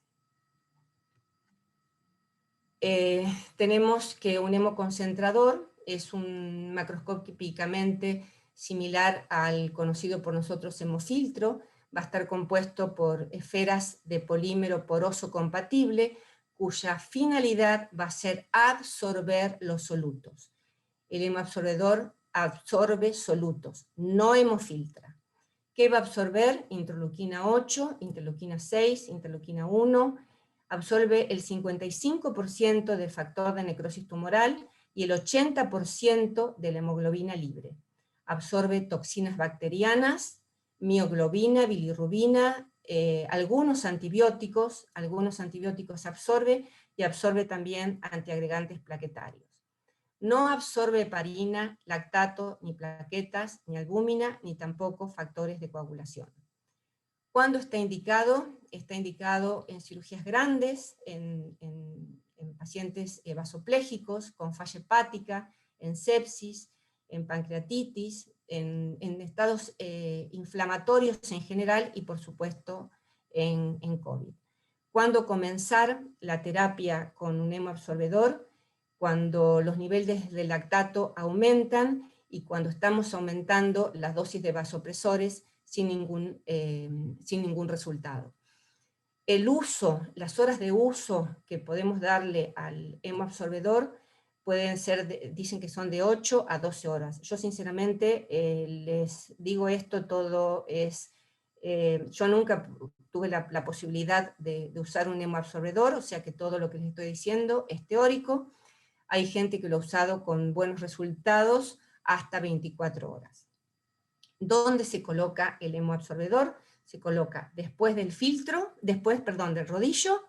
Tenemos que un hemoconcentrador es un macroscópicamente similar al conocido por nosotros hemofiltro. Va a estar compuesto por esferas de polímero poroso compatible, cuya finalidad va a ser absorber los solutos. El hemoabsorbedor absorbe solutos, no hemofiltra. ¿Qué va a absorber? Interleuquina 8, interleuquina 6, interleuquina 1, absorbe el 55% del factor de necrosis tumoral y el 80% de la hemoglobina libre. Absorbe toxinas bacterianas, mioglobina, bilirrubina, algunos antibióticos absorbe, y absorbe también antiagregantes plaquetarios. no absorbe heparina, lactato, ni plaquetas, ni albúmina, ni tampoco factores de coagulación. ¿Cuándo está indicado? Está indicado en cirugías grandes, en pacientes vasoplégicos, con falla hepática, en sepsis, en pancreatitis, en estados inflamatorios en general y por supuesto en COVID. ¿Cuándo comenzar la terapia con un hemoabsorbedor? Cuando los niveles de lactato aumentan y cuando estamos aumentando las dosis de vasopresores sin ningún resultado. El uso, las horas de uso que podemos darle al hemoabsorbedor pueden ser, dicen que son de 8 a 12 horas. Yo sinceramente les digo esto, todo es, yo nunca tuve la posibilidad de usar un hemoabsorbedor, o sea que todo lo que les estoy diciendo es teórico. Hay gente que lo ha usado con buenos resultados hasta 24 horas. ¿Dónde se coloca el hemoabsorbedor? Se coloca después del filtro, del rodillo,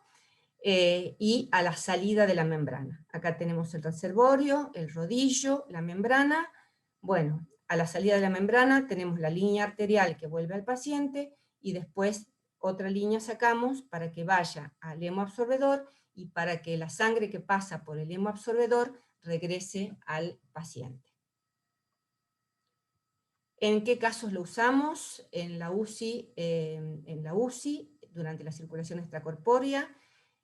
y a la salida de la membrana. Acá tenemos el reservorio, el rodillo, la membrana. Bueno, a la salida de la membrana tenemos la línea arterial que vuelve al paciente, y después otra línea sacamos para que vaya al hemoabsorbedor y para que la sangre que pasa por el hemoabsorbedor regrese al paciente. ¿En qué casos lo usamos? En la UCI, durante la circulación extracorpórea,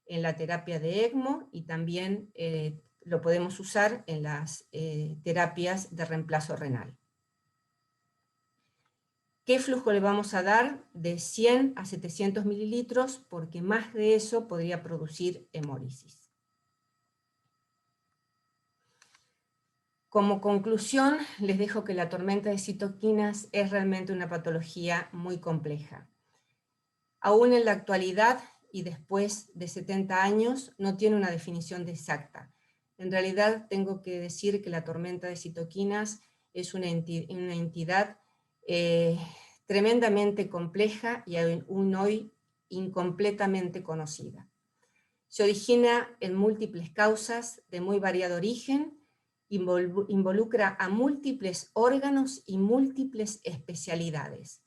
en la terapia de ECMO, y también lo podemos usar en las terapias de reemplazo renal. ¿Qué flujo le vamos a dar? De 100 a 700 mililitros, porque más de eso podría producir hemólisis. Como conclusión, les dejo que la tormenta de citoquinas es realmente una patología muy compleja. Aún en la actualidad, y después de 70 años, no tiene una definición exacta. En realidad, tengo que decir que la tormenta de citoquinas es una entidad tremendamente compleja y aún hoy incompletamente conocida. Se origina en múltiples causas de muy variado origen, involucra a múltiples órganos y múltiples especialidades.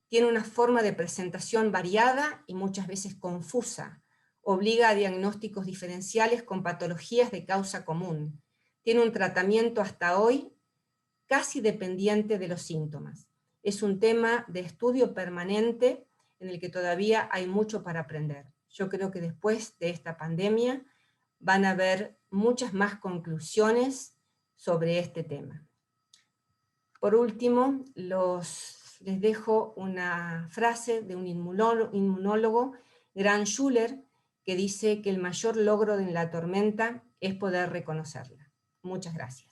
Tiene una forma de presentación variada y muchas veces confusa. Obliga a diagnósticos diferenciales con patologías de causa común. Tiene un tratamiento hasta hoy casi dependiente de los síntomas. Es un tema de estudio permanente en el que todavía hay mucho para aprender. Yo creo que después de esta pandemia van a haber muchas más conclusiones sobre este tema. Por último, les dejo una frase de un inmunólogo, Grant Schuller, que dice que el mayor logro de la tormenta es poder reconocerla. Muchas gracias.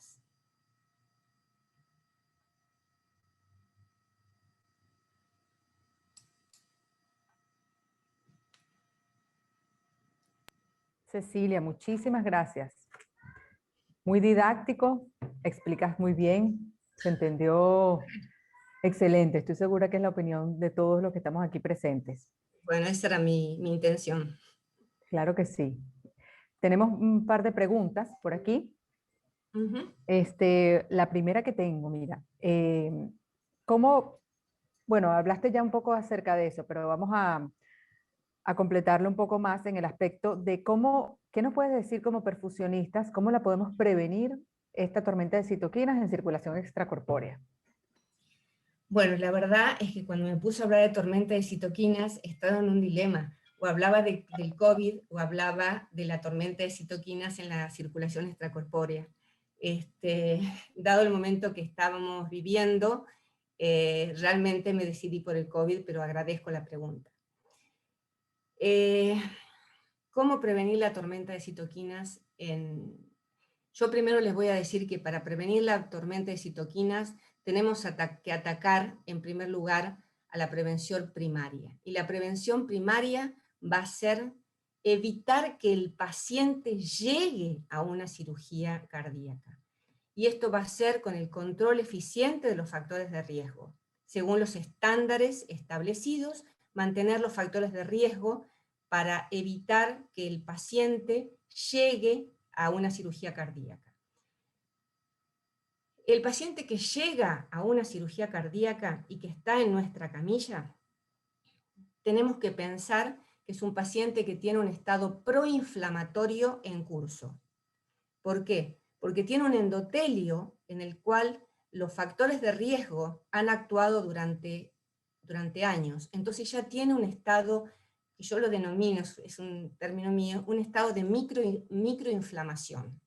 Cecilia, muchísimas gracias. Muy didáctico, explicas muy bien, se entendió excelente. Estoy segura que es la opinión de todos los que estamos aquí presentes. Bueno, esa era mi intención. Claro que sí. Tenemos un par de preguntas por aquí. La primera que tengo, mira, bueno, hablaste ya un poco acerca de eso, pero vamos a completarlo un poco más en el aspecto de ¿qué nos puedes decir como perfusionistas? ¿Cómo la podemos prevenir esta tormenta de citoquinas en circulación extracorpórea? Bueno, la verdad es que cuando me puse a hablar de tormenta de citoquinas, estaba en un dilema. O hablaba del COVID o hablaba de la tormenta de citoquinas en la circulación extracorpórea. Dado el momento que estábamos viviendo, realmente me decidí por el COVID, pero agradezco la pregunta. ¿Cómo prevenir la tormenta de citoquinas? Yo primero les voy a decir que para prevenir la tormenta de citoquinas tenemos que atacar en primer lugar a la prevención primaria. Y la prevención primaria va a ser evitar que el paciente llegue a una cirugía cardíaca. Y esto va a ser con el control eficiente de los factores de riesgo. Según los estándares establecidos, mantener los factores de riesgo para evitar que el paciente llegue a una cirugía cardíaca. el paciente que llega a una cirugía cardíaca y que está en nuestra camilla, tenemos que pensar que es un paciente que tiene un estado proinflamatorio en curso. ¿Por qué? Porque tiene un endotelio en el cual los factores de riesgo han actuado durante años. Entonces ya tiene un estado, que yo lo denomino, es un término mío, un estado de microinflamación.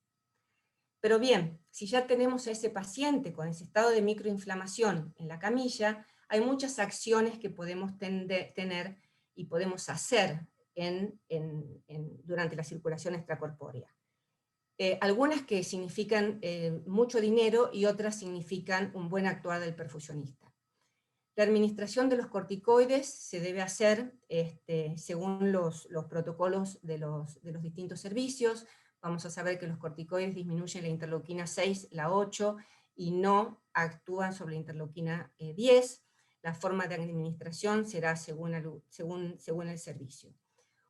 Pero bien, si ya tenemos a ese paciente con ese estado de microinflamación en la camilla, hay muchas acciones que podemos tener y podemos hacer durante la circulación extracorpórea. Algunas que significan mucho dinero y otras significan un buen actuar del perfusionista. La administración de los corticoides se debe hacer según los protocolos de los distintos servicios. Vamos a saber que los corticoides disminuyen la interleuquina 6, la 8, y no actúan sobre la interleuquina 10. La forma de administración será según el servicio.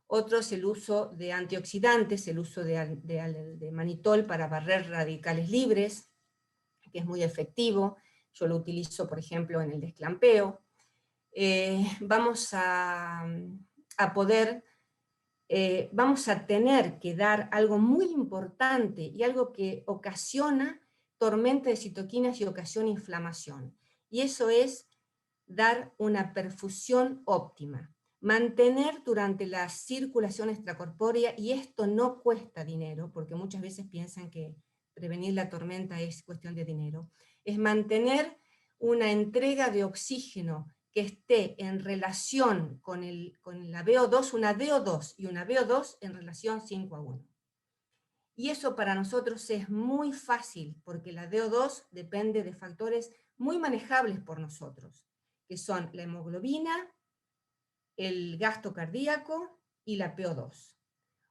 Otro es el uso de antioxidantes, el uso de manitol para barrer radicales libres, que es muy efectivo. Yo lo utilizo, por ejemplo, en el desclampeo. Vamos a tener que dar algo muy importante y algo que ocasiona tormenta de citoquinas y ocasiona inflamación. Y eso es dar una perfusión óptima. Mantener durante la circulación extracorpórea, y esto no cuesta dinero, porque muchas veces piensan que prevenir la tormenta es cuestión de dinero, es mantener una entrega de oxígeno que esté en relación con la VO2, una DO2 y una VO2 en relación 5:1. Y eso para nosotros es muy fácil, porque la DO2 depende de factores muy manejables por nosotros, que son la hemoglobina, el gasto cardíaco y la PO2.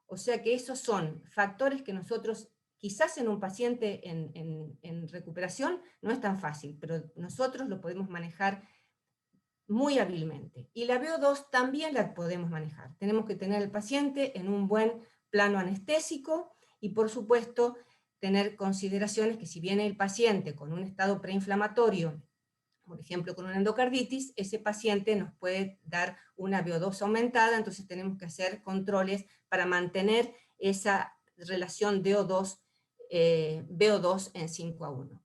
O sea que esos son factores que nosotros, quizás en un paciente en recuperación no es tan fácil, pero nosotros lo podemos manejar muy hábilmente. Y la VO2 también la podemos manejar. Tenemos que tener al paciente en un buen plano anestésico y, por supuesto, tener consideraciones que si viene el paciente con un estado preinflamatorio, por ejemplo, con una endocarditis, ese paciente nos puede dar una VO2 aumentada, entonces tenemos que hacer controles para mantener esa relación VO2 en 5:1.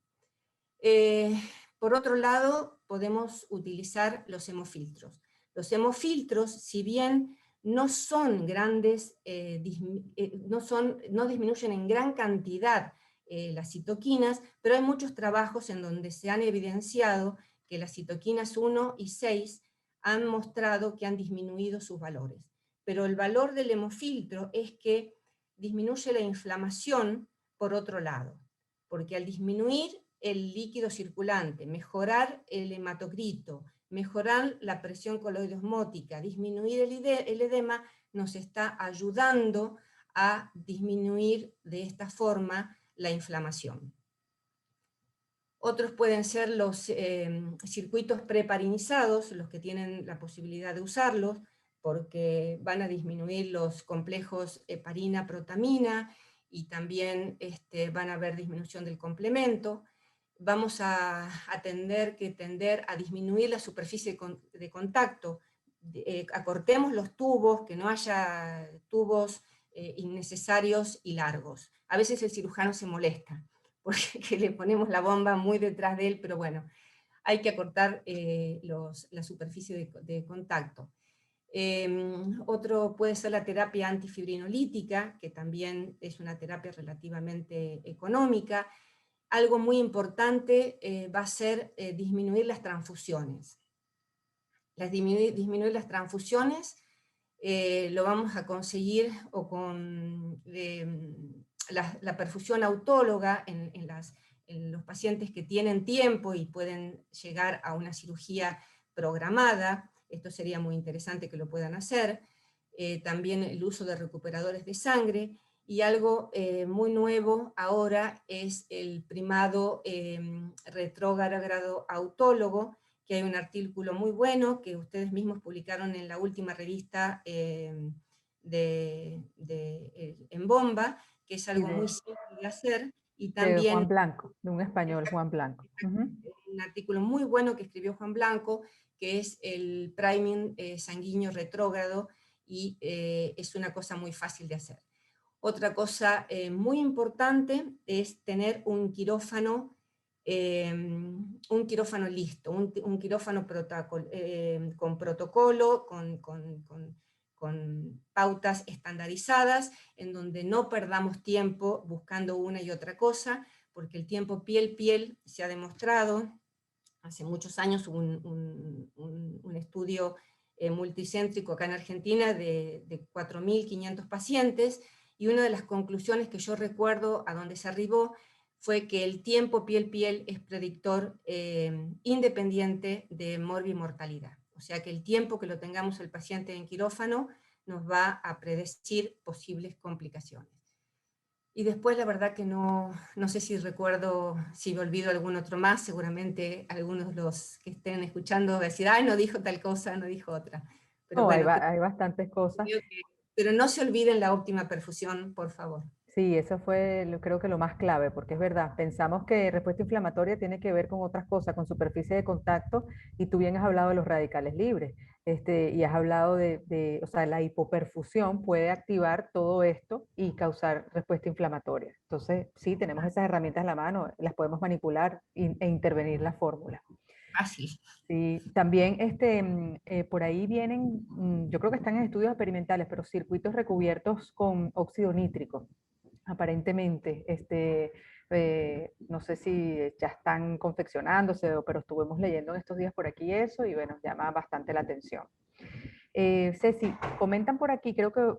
Por otro lado, podemos utilizar los hemofiltros. Los hemofiltros, si bien no son grandes, no disminuyen en gran cantidad las citoquinas, pero hay muchos trabajos en donde se han evidenciado que las citoquinas 1 y 6 han mostrado que han disminuido sus valores. Pero el valor del hemofiltro es que disminuye la inflamación por otro lado, porque al disminuir el líquido circulante, mejorar el hematocrito, mejorar la presión coloidosmótica, disminuir el edema, nos está ayudando a disminuir de esta forma la inflamación. Otros pueden ser los circuitos preparinizados, los que tienen la posibilidad de usarlos, porque van a disminuir los complejos heparina-protamina y también van a haber disminución del complemento. Vamos a tender a disminuir la superficie de contacto. Acortemos los tubos, que no haya tubos innecesarios y largos. A veces el cirujano se molesta porque le ponemos la bomba muy detrás de él, pero bueno, hay que acortar la superficie de contacto. Otro puede ser la terapia antifibrinolítica, que también es una terapia relativamente económica. Algo muy importante va a ser disminuir las transfusiones. Disminuir las transfusiones lo vamos a conseguir o con la perfusión autóloga en los pacientes que tienen tiempo y pueden llegar a una cirugía programada. Esto sería muy interesante que lo puedan hacer. También el uso de recuperadores de sangre, y algo muy nuevo ahora es el primado retrógrado autólogo, que hay un artículo muy bueno que ustedes mismos publicaron en la última revista en Bomba, que es algo muy simple de hacer, y De también Juan Blanco, de un español, Juan Blanco. un artículo muy bueno que escribió Juan Blanco, que es el priming sanguíneo retrógrado, y es una cosa muy fácil de hacer. Otra cosa muy importante es tener un quirófano listo, un quirófano con protocolo, con pautas estandarizadas, en donde no perdamos tiempo buscando una y otra cosa, porque el tiempo piel-piel se ha demostrado. Hace muchos años hubo un estudio multicéntrico acá en Argentina de 4.500 pacientes, y una de las conclusiones que yo recuerdo a donde se arribó fue que el tiempo piel-piel es predictor independiente de morbimortalidad. O sea que el tiempo que lo tengamos el paciente en quirófano nos va a predecir posibles complicaciones. Y después la verdad que no sé si recuerdo, si me olvido algún otro más, seguramente algunos de los que estén escuchando van a decir, ay, no dijo tal cosa, no dijo otra. Pero No, bueno, hay bastantes cosas. pero no se olviden la óptima perfusión, por favor. Sí, eso fue creo que lo más clave, porque es verdad, pensamos que respuesta inflamatoria tiene que ver con otras cosas, con superficie de contacto, y tú bien has hablado de los radicales libres, y has hablado o sea, la hipoperfusión puede activar todo esto y causar respuesta inflamatoria. Entonces, sí, tenemos esas herramientas en la mano, las podemos manipular e intervenir la fórmula. Fácil. Sí, también por ahí vienen, yo creo que están en estudios experimentales, pero circuitos recubiertos con óxido nítrico aparentemente. No sé si ya están confeccionándose, pero estuvimos leyendo en estos días por aquí eso y bueno, llama bastante la atención. Ceci, comentan por aquí, creo que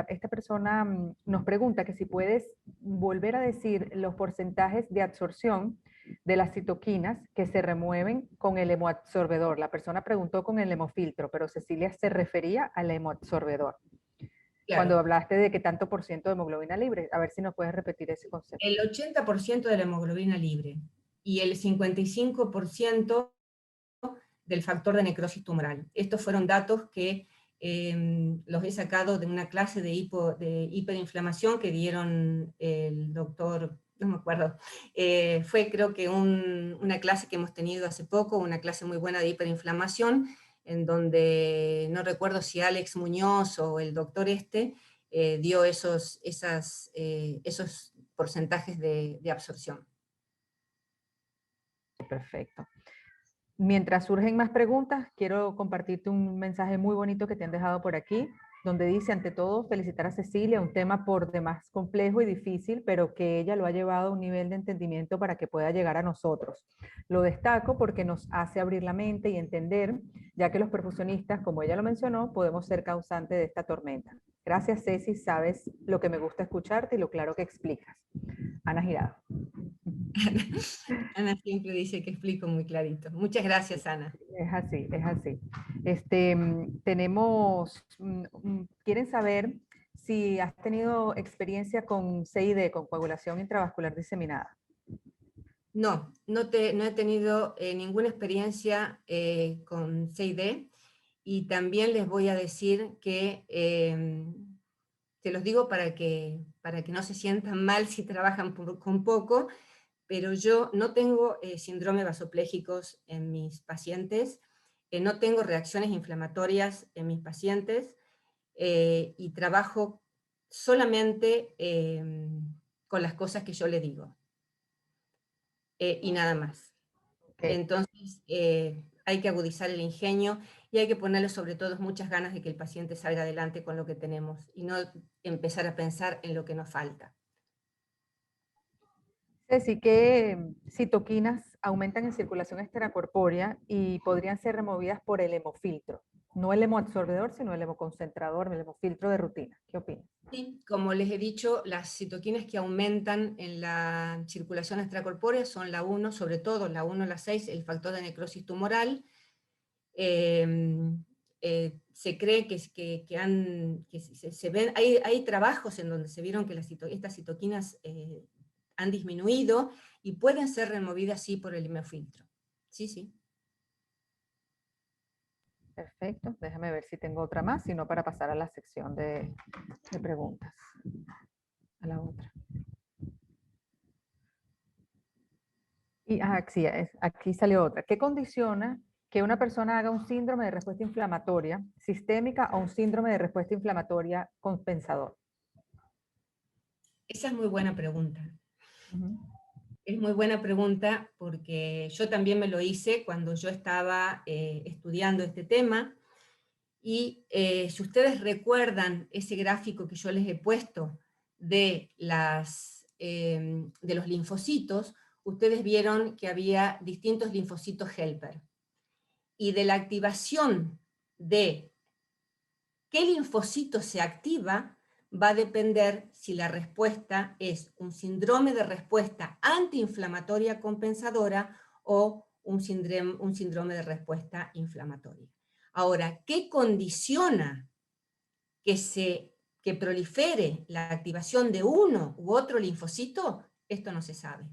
esta persona nos pregunta que si puedes volver a decir los porcentajes de absorción de las citoquinas que se remueven con el hemoabsorbedor. La persona preguntó con el hemofiltro, pero Cecilia se refería al hemoabsorbedor. Claro. Cuando hablaste de que tanto por ciento de hemoglobina libre, a ver si nos puedes repetir ese concepto. El 80% de la hemoglobina libre y el 55% del factor de necrosis tumoral. Estos fueron datos que los he sacado de una clase de hiperinflamación que dieron el doctor, no me acuerdo, fue creo que una clase que hemos tenido hace poco, una clase muy buena de hiperinflamación, en donde no recuerdo si Alex Muñoz o el doctor dio esos porcentajes de absorción. Perfecto. Mientras surgen más preguntas, quiero compartirte un mensaje muy bonito que te han dejado por aquí, donde dice, ante todo, felicitar a Cecilia, un tema por demás complejo y difícil, pero que ella lo ha llevado a un nivel de entendimiento para que pueda llegar a nosotros. Lo destaco porque nos hace abrir la mente y entender, ya que los perfusionistas, como ella lo mencionó, podemos ser causantes de esta tormenta. Gracias, Ceci, sabes lo que me gusta escucharte y lo claro que explicas. Ana Girado. Ana siempre dice que explico muy clarito. Muchas gracias, Ana. Es así, es así. Quieren saber si has tenido experiencia con CID, con coagulación intravascular diseminada. No he tenido ninguna experiencia con CID, y también les voy a decir que, te los digo para que no se sientan mal si trabajan con poco, pero yo no tengo síndrome vasoplégicos en mis pacientes, no tengo reacciones inflamatorias en mis pacientes, y trabajo solamente con las cosas que yo le digo. Y nada más. Okay. Entonces, hay que agudizar el ingenio y hay que ponerle sobre todo muchas ganas de que el paciente salga adelante con lo que tenemos y no empezar a pensar en lo que nos falta. Ceci, ¿qué citoquinas aumentan en circulación extracorpórea y podrían ser removidas por el hemofiltro? No el hemoabsorbedor, sino el hemoconcentrador, el hemofiltro de rutina. ¿Qué opinas? Sí, como les he dicho, las citoquinas que aumentan en la circulación extracorpórea son la 1, sobre todo la 1, la 6, el factor de necrosis tumoral. Se cree que se ven, hay trabajos en donde se vieron que estas citoquinas han disminuido y pueden ser removidas, sí, por el hemofiltro. Sí, sí. Perfecto, déjame ver si tengo otra más, sino para pasar a la sección de preguntas. A la otra. Y sí, aquí salió otra. ¿Qué condiciona que una persona haga un síndrome de respuesta inflamatoria sistémica o un síndrome de respuesta inflamatoria compensador? Esa es muy buena pregunta. Ujú. Es muy buena pregunta porque yo también me lo hice cuando yo estaba estudiando este tema. Y si ustedes recuerdan ese gráfico que yo les he puesto de los linfocitos, ustedes vieron que había distintos linfocitos helper. Y de la activación de qué linfocito se activa, va a depender si la respuesta es un síndrome de respuesta antiinflamatoria compensadora o un síndrome de respuesta inflamatoria. Ahora, ¿qué condiciona que prolifere la activación de uno u otro linfocito? Esto no se sabe.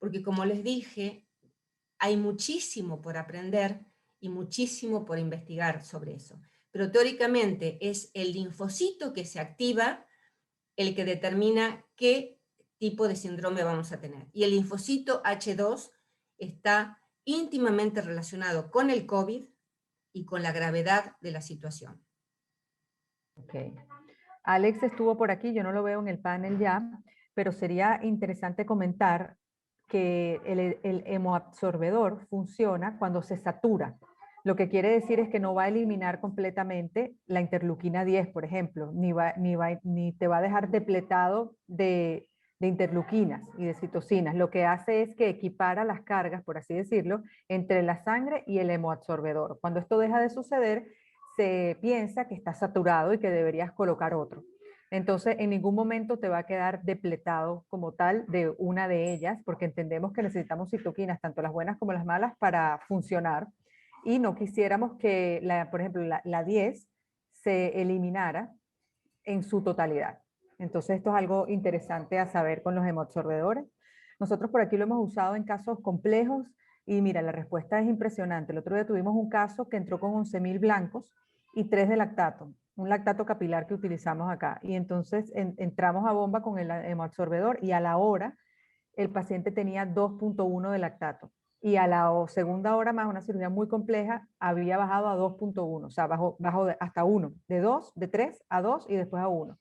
Porque como les dije, hay muchísimo por aprender y muchísimo por investigar sobre eso. Pero teóricamente es el linfocito que se activa el que determina qué tipo de síndrome vamos a tener. Y el linfocito H2 está íntimamente relacionado con el COVID y con la gravedad de la situación. Ok. Alex estuvo por aquí, yo no lo veo en el panel ya, pero sería interesante comentar que el hemoabsorbedor funciona cuando se satura. Lo que quiere decir es que no va a eliminar completamente la interleuquina 10, por ejemplo, ni te va a dejar depletado de interleuquinas y de citocinas. Lo que hace es que equipara las cargas, por así decirlo, entre la sangre y el hemoabsorbedor. Cuando esto deja de suceder, se piensa que está saturado y que deberías colocar otro. Entonces, en ningún momento te va a quedar depletado como tal de una de ellas, porque entendemos que necesitamos citoquinas, tanto las buenas como las malas, para funcionar. Y no quisiéramos que, por ejemplo, la 10 se eliminara en su totalidad. Entonces, esto es algo interesante a saber con los hemoabsorbedores. Nosotros por aquí lo hemos usado en casos complejos y mira, la respuesta es impresionante. El otro día tuvimos un caso que entró con 11.000 blancos y 3 de lactato, un lactato capilar que utilizamos acá. Y entonces entramos a bomba con el hemoabsorbedor y a la hora el paciente tenía 2.1 de lactato. Y a la segunda hora más, una cirugía muy compleja, había bajado a 2.1, o sea, bajó hasta 1, de 2, de 3 a 2 y después a 1.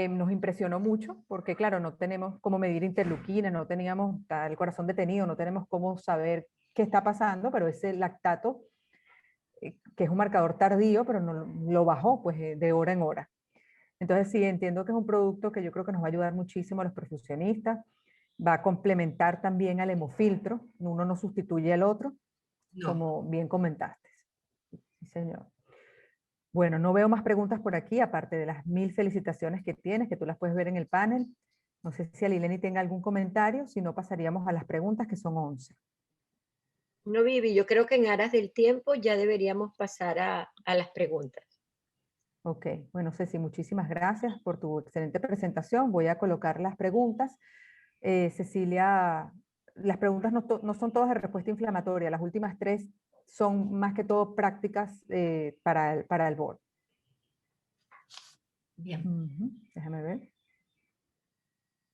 Nos impresionó mucho porque, claro, no tenemos cómo medir interleuquina, no teníamos el corazón detenido, no tenemos cómo saber qué está pasando, pero ese lactato, que es un marcador tardío, pero no, lo bajó pues de hora en hora. Entonces sí, entiendo que es un producto que yo creo que nos va a ayudar muchísimo a los perfusionistas, va a complementar también al hemofiltro, uno no sustituye al otro, No. como bien comentaste. Sí, señor. Bueno, no veo más preguntas por aquí, aparte de las 1000 felicitaciones que tienes, que tú las puedes ver en el panel. No sé si Alileni tenga algún comentario, si no pasaríamos a las preguntas, que son 11. No, Vivi, yo creo que en aras del tiempo ya deberíamos pasar a las preguntas. Ok, bueno, Ceci, muchísimas gracias por tu excelente presentación. Voy a colocar las preguntas. Cecilia, las preguntas no son todas de respuesta inflamatoria, las últimas 3 son más que todo prácticas para el board. Bien. Déjame ver.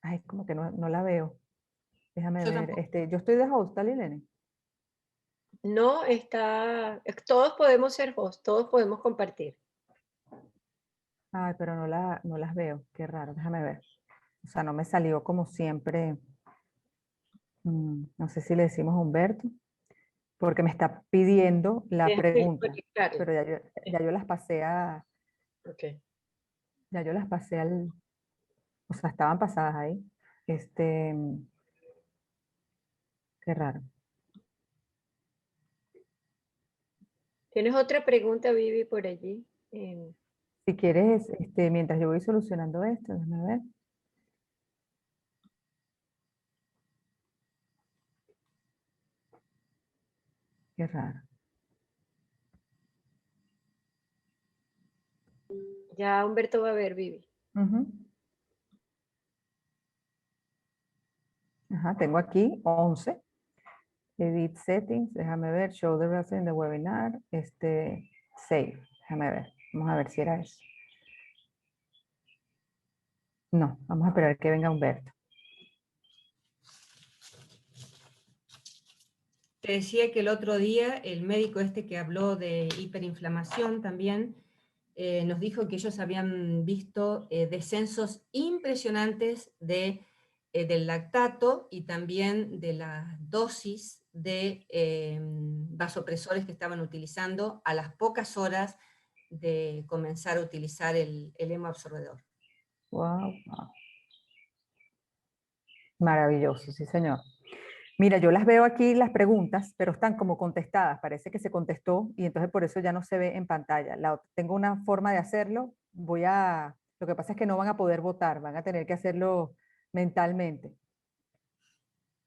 Ay, como que no la veo. Déjame Yo ver. tampoco. Yo estoy de host, Alileni. No está, todos podemos ser host, todos podemos compartir. Ay, pero no las veo. Qué raro, déjame ver. O sea, no me salió como siempre. No sé si le decimos a Humberto, porque me está pidiendo la Déjame pregunta. conectarla. Pero ya yo las pasé Ok. ya yo las pasé o sea, estaban pasadas ahí. Este, qué raro. ¿Tienes otra pregunta, Vivi, por allí? Si quieres, mientras yo voy solucionando esto, déjame ver. Qué raro. Ya Humberto va a ver, Vivi. Ujú. Ajá, tengo aquí 11. Edit settings, déjame ver, show the results in the webinar, save, déjame ver, vamos a ver si era eso. No, vamos a esperar que venga Humberto. te decía que el otro día el médico este que habló de hiperinflamación también nos dijo que ellos habían visto descensos impresionantes del lactato y también de la dosis de vasopresores que estaban utilizando a las pocas horas de comenzar a utilizar el hemoabsorbedor. Wow. Maravilloso, sí, señor. Mira, yo las veo aquí, las preguntas, pero están como contestadas. Parece que se contestó y entonces por eso ya no se ve en pantalla. Tengo una forma de hacerlo. Lo que pasa es que no van a poder votar, van a tener que hacerlo mentalmente.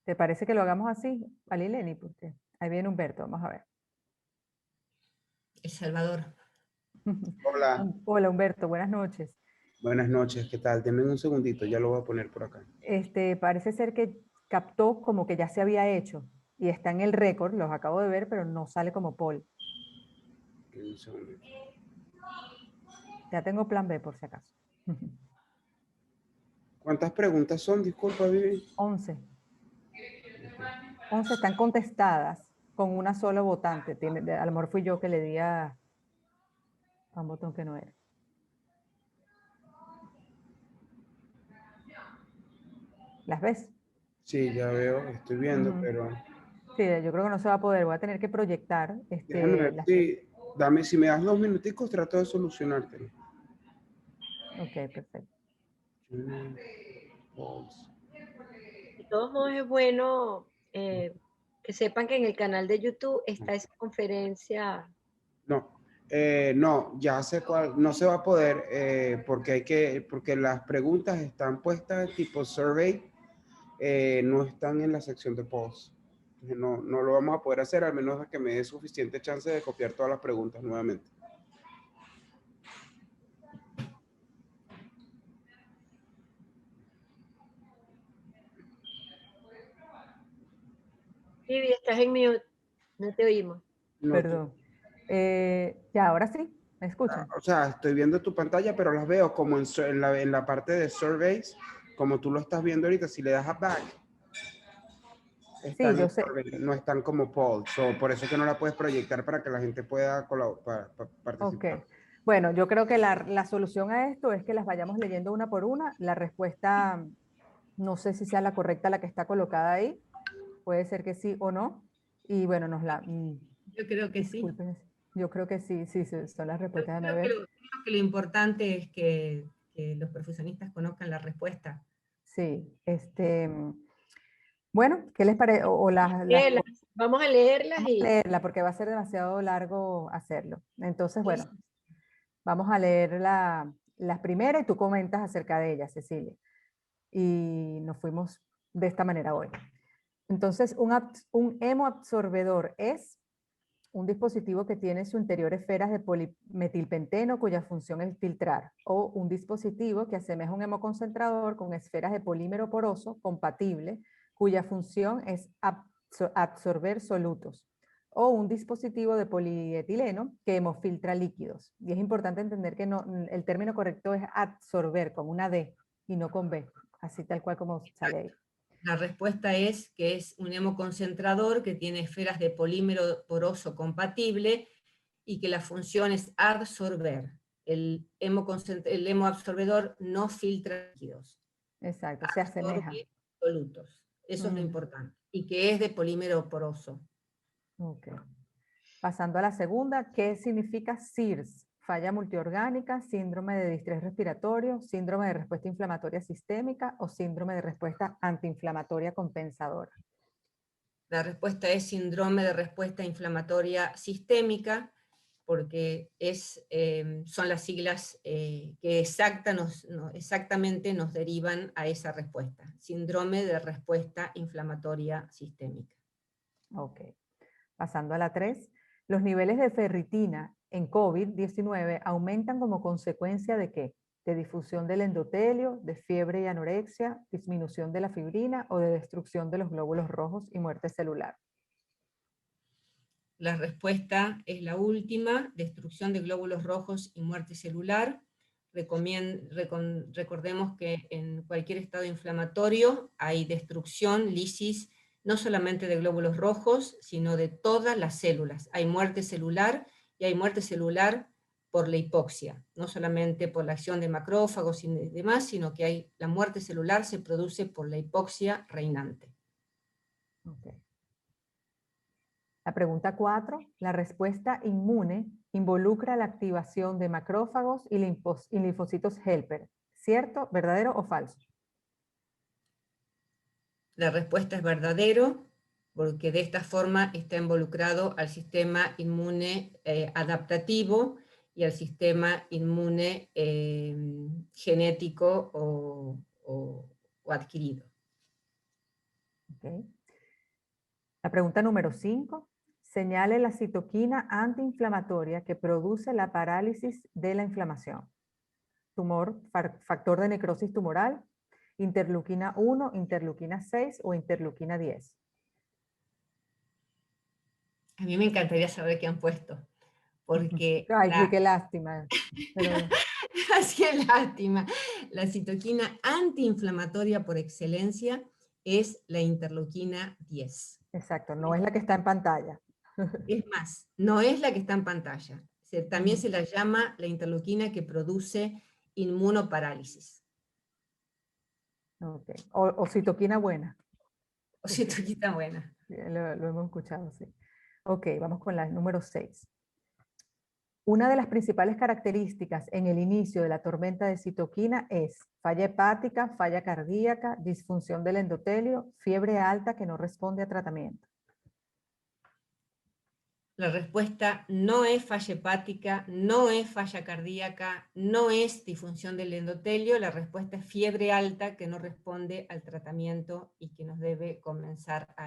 ¿Te parece que lo hagamos así, Alileni? Porque ahí viene Humberto, vamos a ver. El Salvador. Hola, Hola Humberto, buenas noches. buenas noches, ¿qué tal? Denme un segundito, ya lo voy a poner por acá. Parece ser que captó como que ya se había hecho y está en el récord, los acabo de ver, pero no sale como poll. Un segundito. Ya tengo plan B por si acaso. ¿Cuántas preguntas son? Disculpa, Vivi. 11. 11 están contestadas con una sola votante. A lo mejor fui yo que le di a un botón que no era. ¿Las ves? Sí, ya veo, estoy viendo, pero Sí, yo creo que no se va a poder. Voy a tener que proyectar. déjame ver si me das 2 minuticos, trato de solucionártelo. Ok, perfecto. De todos modos es bueno que sepan que en el canal de YouTube está esa conferencia. No, ya sé cuál, no se va a poder porque las preguntas están puestas tipo survey, no están en la sección de polls. No lo vamos a poder hacer, al menos que me dé suficiente chance de copiar todas las preguntas nuevamente. Vivi, estás en mute, no te oímos. No, Perdón. Ya, ahora sí, ¿me escuchan? o sea, estoy viendo tu pantalla, pero las veo como en la parte de surveys, como tú lo estás viendo ahorita. Si le das a back, están Sí, yo en sé. survey, no están como polls. Por eso es que no la puedes proyectar para que la gente pueda Ok. participar. Bueno, yo creo que la solución a esto es que las vayamos leyendo una por una. La respuesta, no sé si sea la correcta la que está colocada ahí. Puede ser que sí o no. Y bueno, Yo creo que sí. disculpen. Yo creo que sí, son las respuestas. Déjame ver. Creo que lo importante es que los profesionistas conozcan la respuesta. Sí, bueno, ¿qué les parece? Vamos a leerlas Vamos a y leerla porque va a ser demasiado largo hacerlo. Entonces, bueno, vamos a leer las primeras y tú comentas acerca de ellas, Cecilia. Y nos fuimos de esta manera hoy. Entonces, un hemoabsorbedor es un dispositivo que tiene en su interior esferas de polimetilpenteno cuya función es filtrar, o un dispositivo que asemeja un hemoconcentrador con esferas de polímero poroso compatible cuya función es absorber solutos, o un dispositivo de polietileno que hemofiltra líquidos. Y es importante entender que el término correcto es absorber, como una D, y no con B, así tal cual como sale ahí. La respuesta es que es un hemoconcentrador que tiene esferas de polímero poroso compatible y que la función es absorber. El hemoabsorbedor no filtra líquidos. Exacto, se asemeja. Absorbe solutos. Eso es lo importante. Y que es de polímero poroso. Ok. Pasando a la segunda, ¿qué significa SIRS? Falla multiorgánica, síndrome de distrés respiratorio, síndrome de respuesta inflamatoria sistémica o síndrome de respuesta antiinflamatoria compensadora. La respuesta es síndrome de respuesta inflamatoria sistémica, porque son las siglas que exactamente nos derivan a esa respuesta. Síndrome de respuesta inflamatoria sistémica. Ok. Pasando a la 3, los niveles de ferritina en COVID-19 aumentan como consecuencia ¿de qué? De difusión del endotelio, de fiebre y anorexia, disminución de la fibrina o de destrucción de los glóbulos rojos y muerte celular. La respuesta es la última, destrucción de glóbulos rojos y muerte celular. Recordemos que en cualquier estado inflamatorio hay destrucción, lisis no solamente de glóbulos rojos, sino de todas las células. Hay muerte celular y hay muerte celular por la hipoxia, no solamente por la acción de macrófagos y demás, sino que la muerte celular se produce por la hipoxia reinante. Okay. La pregunta 4, la respuesta inmune involucra la activación de macrófagos y linfocitos helper. ¿Cierto, verdadero o falso? La respuesta es verdadero, porque de esta forma está involucrado al sistema inmune adaptativo y al sistema inmune genético o adquirido. Okay. La pregunta número 5, señale la citoquina antiinflamatoria que produce la parálisis de la inflamación. Tumor, factor de necrosis tumoral, interleuquina 1, interleuquina 6 o interleuquina 10. A mí me encantaría saber qué han puesto, porque... Ay, sí, qué lástima. Pero... Así es, lástima. La citoquina antiinflamatoria por excelencia es la interleuquina 10. Exacto, no es la que está en pantalla. Es más, no es la que está en pantalla. También se la llama la interleuquina que produce inmunoparálisis. Okay. O citoquina buena. O citoquina buena. Lo hemos escuchado, sí. Ok, vamos con la número 6. Una de las principales características en el inicio de la tormenta de citoquina es falla hepática, falla cardíaca, disfunción del endotelio, fiebre alta que no responde a tratamiento. La respuesta no es falla hepática, no es falla cardíaca, no es disfunción del endotelio. La respuesta es fiebre alta que no responde al tratamiento y que nos debe comenzar a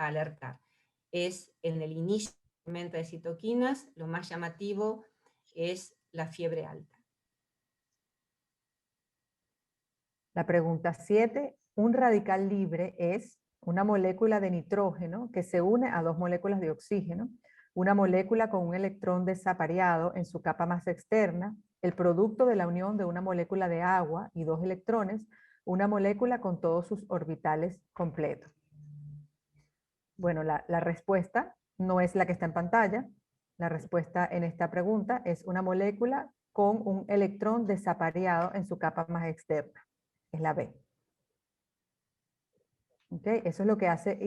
alertar. Es en el inicio de la tormenta de citoquinas, lo más llamativo es la fiebre alta. La pregunta 7. Un radical libre es una molécula de nitrógeno que se une a dos moléculas de oxígeno, una molécula con un electrón desapareado en su capa más externa, el producto de la unión de una molécula de agua y dos electrones, una molécula con todos sus orbitales completos. Bueno, la respuesta no es la que está en pantalla. La respuesta en esta pregunta es una molécula con un electrón desapareado en su capa más externa. Es la B. ¿Okay? Eso es lo que hace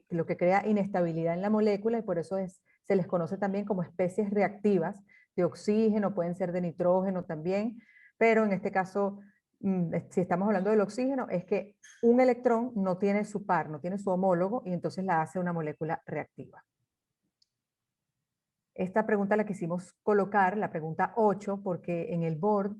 lo que crea inestabilidad en la molécula y por eso se les conoce también como especies reactivas de oxígeno, pueden ser de nitrógeno también, pero en este caso, si estamos hablando del oxígeno, es que un electrón no tiene su par, no tiene su homólogo y entonces la hace una molécula reactiva. Esta pregunta la quisimos colocar, la pregunta 8, porque en el board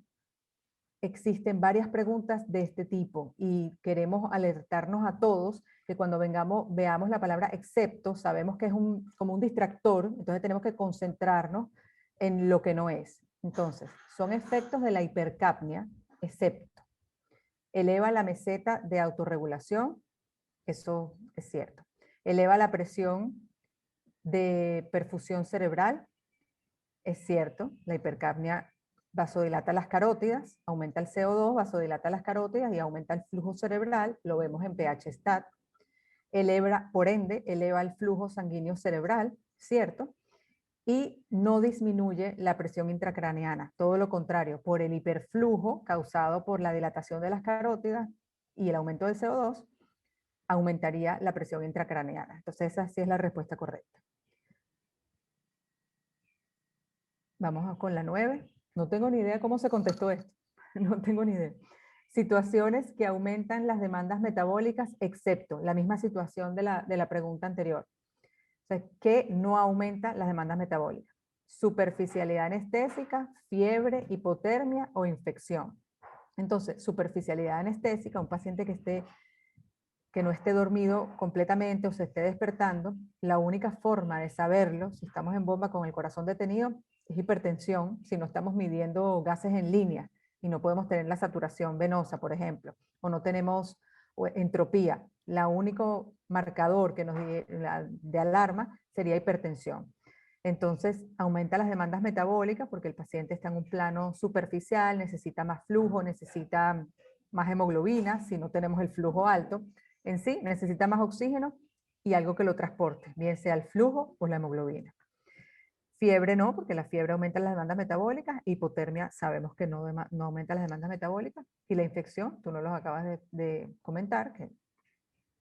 existen varias preguntas de este tipo y queremos alertarnos a todos que cuando veamos la palabra excepto, sabemos que es como un distractor, entonces tenemos que concentrarnos en lo que no es. Entonces, son efectos de la hipercapnia, excepto. Eleva la meseta de autorregulación, eso es cierto. Eleva la presión de perfusión cerebral, es cierto, la hipercapnia vasodilata las carótidas, aumenta el CO2, vasodilata las carótidas y aumenta el flujo cerebral, lo vemos en pH stat. Por ende, eleva el flujo sanguíneo cerebral, ¿cierto? Y no disminuye la presión intracraneana, todo lo contrario, por el hiperflujo causado por la dilatación de las carótidas y el aumento del CO2, aumentaría la presión intracraneana. Entonces esa sí es la respuesta correcta. Vamos con la 9. No tengo ni idea cómo se contestó esto. No tengo ni idea. Situaciones que aumentan las demandas metabólicas, excepto la misma situación de la pregunta anterior. O sea, ¿qué no aumenta las demandas metabólicas? Superficialidad anestésica, fiebre, hipotermia o infección. Entonces, superficialidad anestésica, un paciente que no esté dormido completamente o se esté despertando, la única forma de saberlo, si estamos en bomba con el corazón detenido, es hipertensión, si no estamos midiendo gases en línea y no podemos tener la saturación venosa, por ejemplo, o no tenemos entropía. El único marcador que nos de alarma sería hipertensión. Entonces, aumenta las demandas metabólicas porque el paciente está en un plano superficial, necesita más flujo, necesita más hemoglobina si no tenemos el flujo alto. en sí necesita más oxígeno y algo que lo transporte, bien sea el flujo o la hemoglobina. Fiebre no, porque la fiebre aumenta las demandas metabólicas. Hipotermia sabemos que no aumenta las demandas metabólicas. Y la infección, tú no los acabas de comentar, que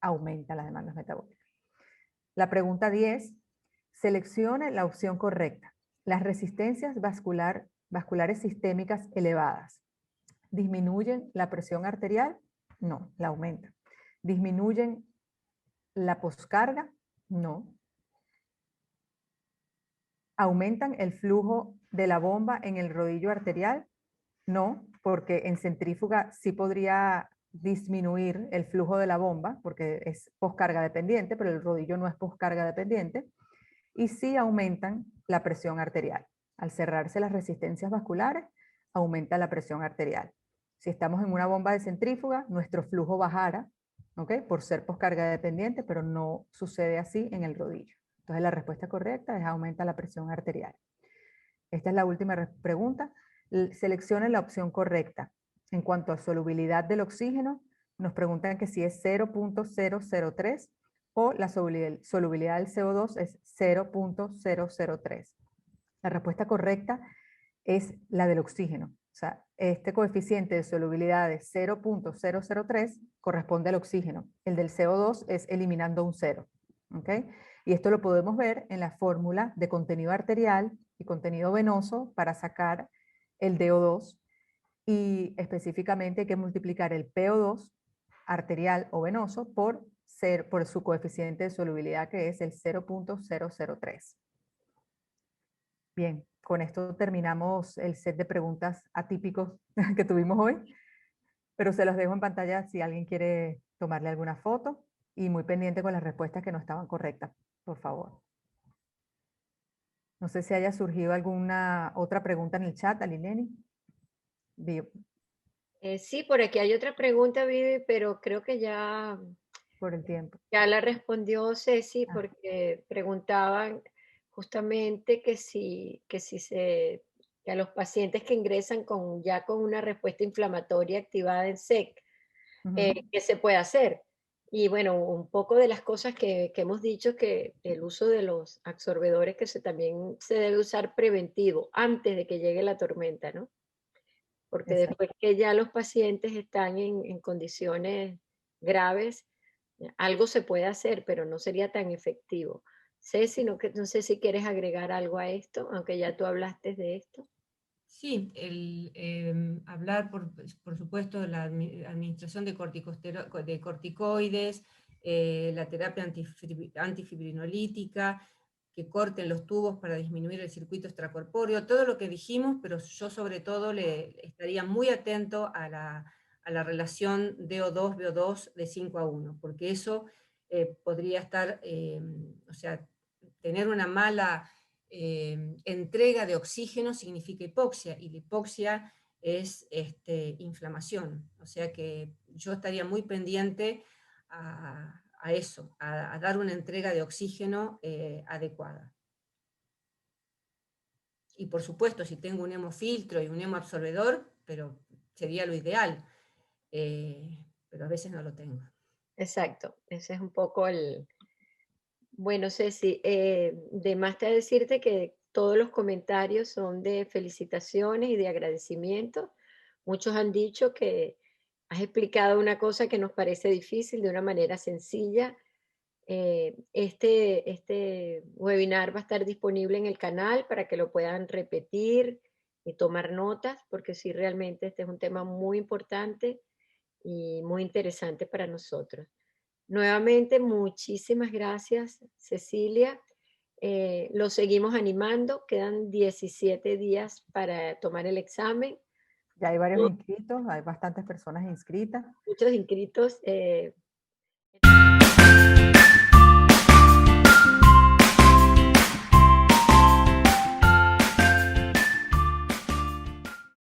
aumenta las demandas metabólicas. La pregunta 10, seleccione la opción correcta. Las resistencias vasculares sistémicas elevadas, ¿disminuyen la presión arterial? No, la aumentan. ¿Disminuyen la poscarga? No. ¿Aumentan el flujo de la bomba en el rodillo arterial? No, porque en centrífuga sí podría disminuir el flujo de la bomba, porque es poscarga dependiente, pero el rodillo no es poscarga dependiente. Y sí aumentan la presión arterial. Al cerrarse las resistencias vasculares, aumenta la presión arterial. Si estamos en una bomba de centrífuga, nuestro flujo bajará, ¿ok? Por ser poscarga dependiente, pero no sucede así en el rodillo. Entonces la respuesta correcta es aumenta la presión arterial. Esta es la última pregunta. Seleccione la opción correcta. En cuanto a solubilidad del oxígeno, nos preguntan que si es 0.003 o la solubilidad del CO2 es 0.003. La respuesta correcta es la del oxígeno. O sea, este coeficiente de solubilidad de 0.003 corresponde al oxígeno. El del CO2 es eliminando un cero. ¿Okay? Y esto lo podemos ver en la fórmula de contenido arterial y contenido venoso para sacar el DO2. Y específicamente hay que multiplicar el PO2 arterial o venoso por su coeficiente de solubilidad, que es el 0.003. Bien, con esto terminamos el set de preguntas atípicos que tuvimos hoy, pero se los dejo en pantalla si alguien quiere tomarle alguna foto y muy pendiente con las respuestas que no estaban correctas, por favor. No sé si haya surgido alguna otra pregunta en el chat, Alileni. Sí, por aquí hay otra pregunta, Vivi, pero creo que ya, Por el tiempo. ya la respondió Ceci, Ah. porque preguntaban justamente que que a los pacientes que ingresan ya con una respuesta inflamatoria activada en SEC, ¿qué se puede hacer? Y bueno, un poco de las cosas que hemos dicho, que el uso de los absorbedores también se debe usar preventivo, antes de que llegue la tormenta, ¿no? Porque Exacto. después que ya los pacientes están en condiciones graves, algo se puede hacer, pero no sería tan efectivo. Ceci, no sé si quieres agregar algo a esto, aunque ya tú hablaste de esto. Sí, hablar, por supuesto, de la administración de corticoides, la terapia antifibrinolítica, que corten los tubos para disminuir el circuito extracorpóreo, todo lo que dijimos, pero yo sobre todo le estaría muy atento a la relación DO2-VO2 de 5:1, porque eso podría estar, o sea, tener una mala entrega de oxígeno significa hipoxia, y la hipoxia es inflamación. O sea que yo estaría muy pendiente a eso, a dar una entrega de oxígeno adecuada. Y por supuesto, si tengo un hemofiltro y un hemoabsorbedor, pero sería lo ideal, pero a veces no lo tengo. Exacto, ese es un poco Bueno, Ceci, de más está decirte que todos los comentarios son de felicitaciones y de agradecimiento. Muchos han dicho que has explicado una cosa que nos parece difícil de una manera sencilla. Este webinar va a estar disponible en el canal para que lo puedan repetir y tomar notas, porque sí, realmente este es un tema muy importante y muy interesante para nosotros. Nuevamente, muchísimas gracias, Cecilia. Lo seguimos animando. Quedan 17 días para tomar el examen. Ya hay varios inscritos, hay bastantes personas inscritas. Muchos inscritos.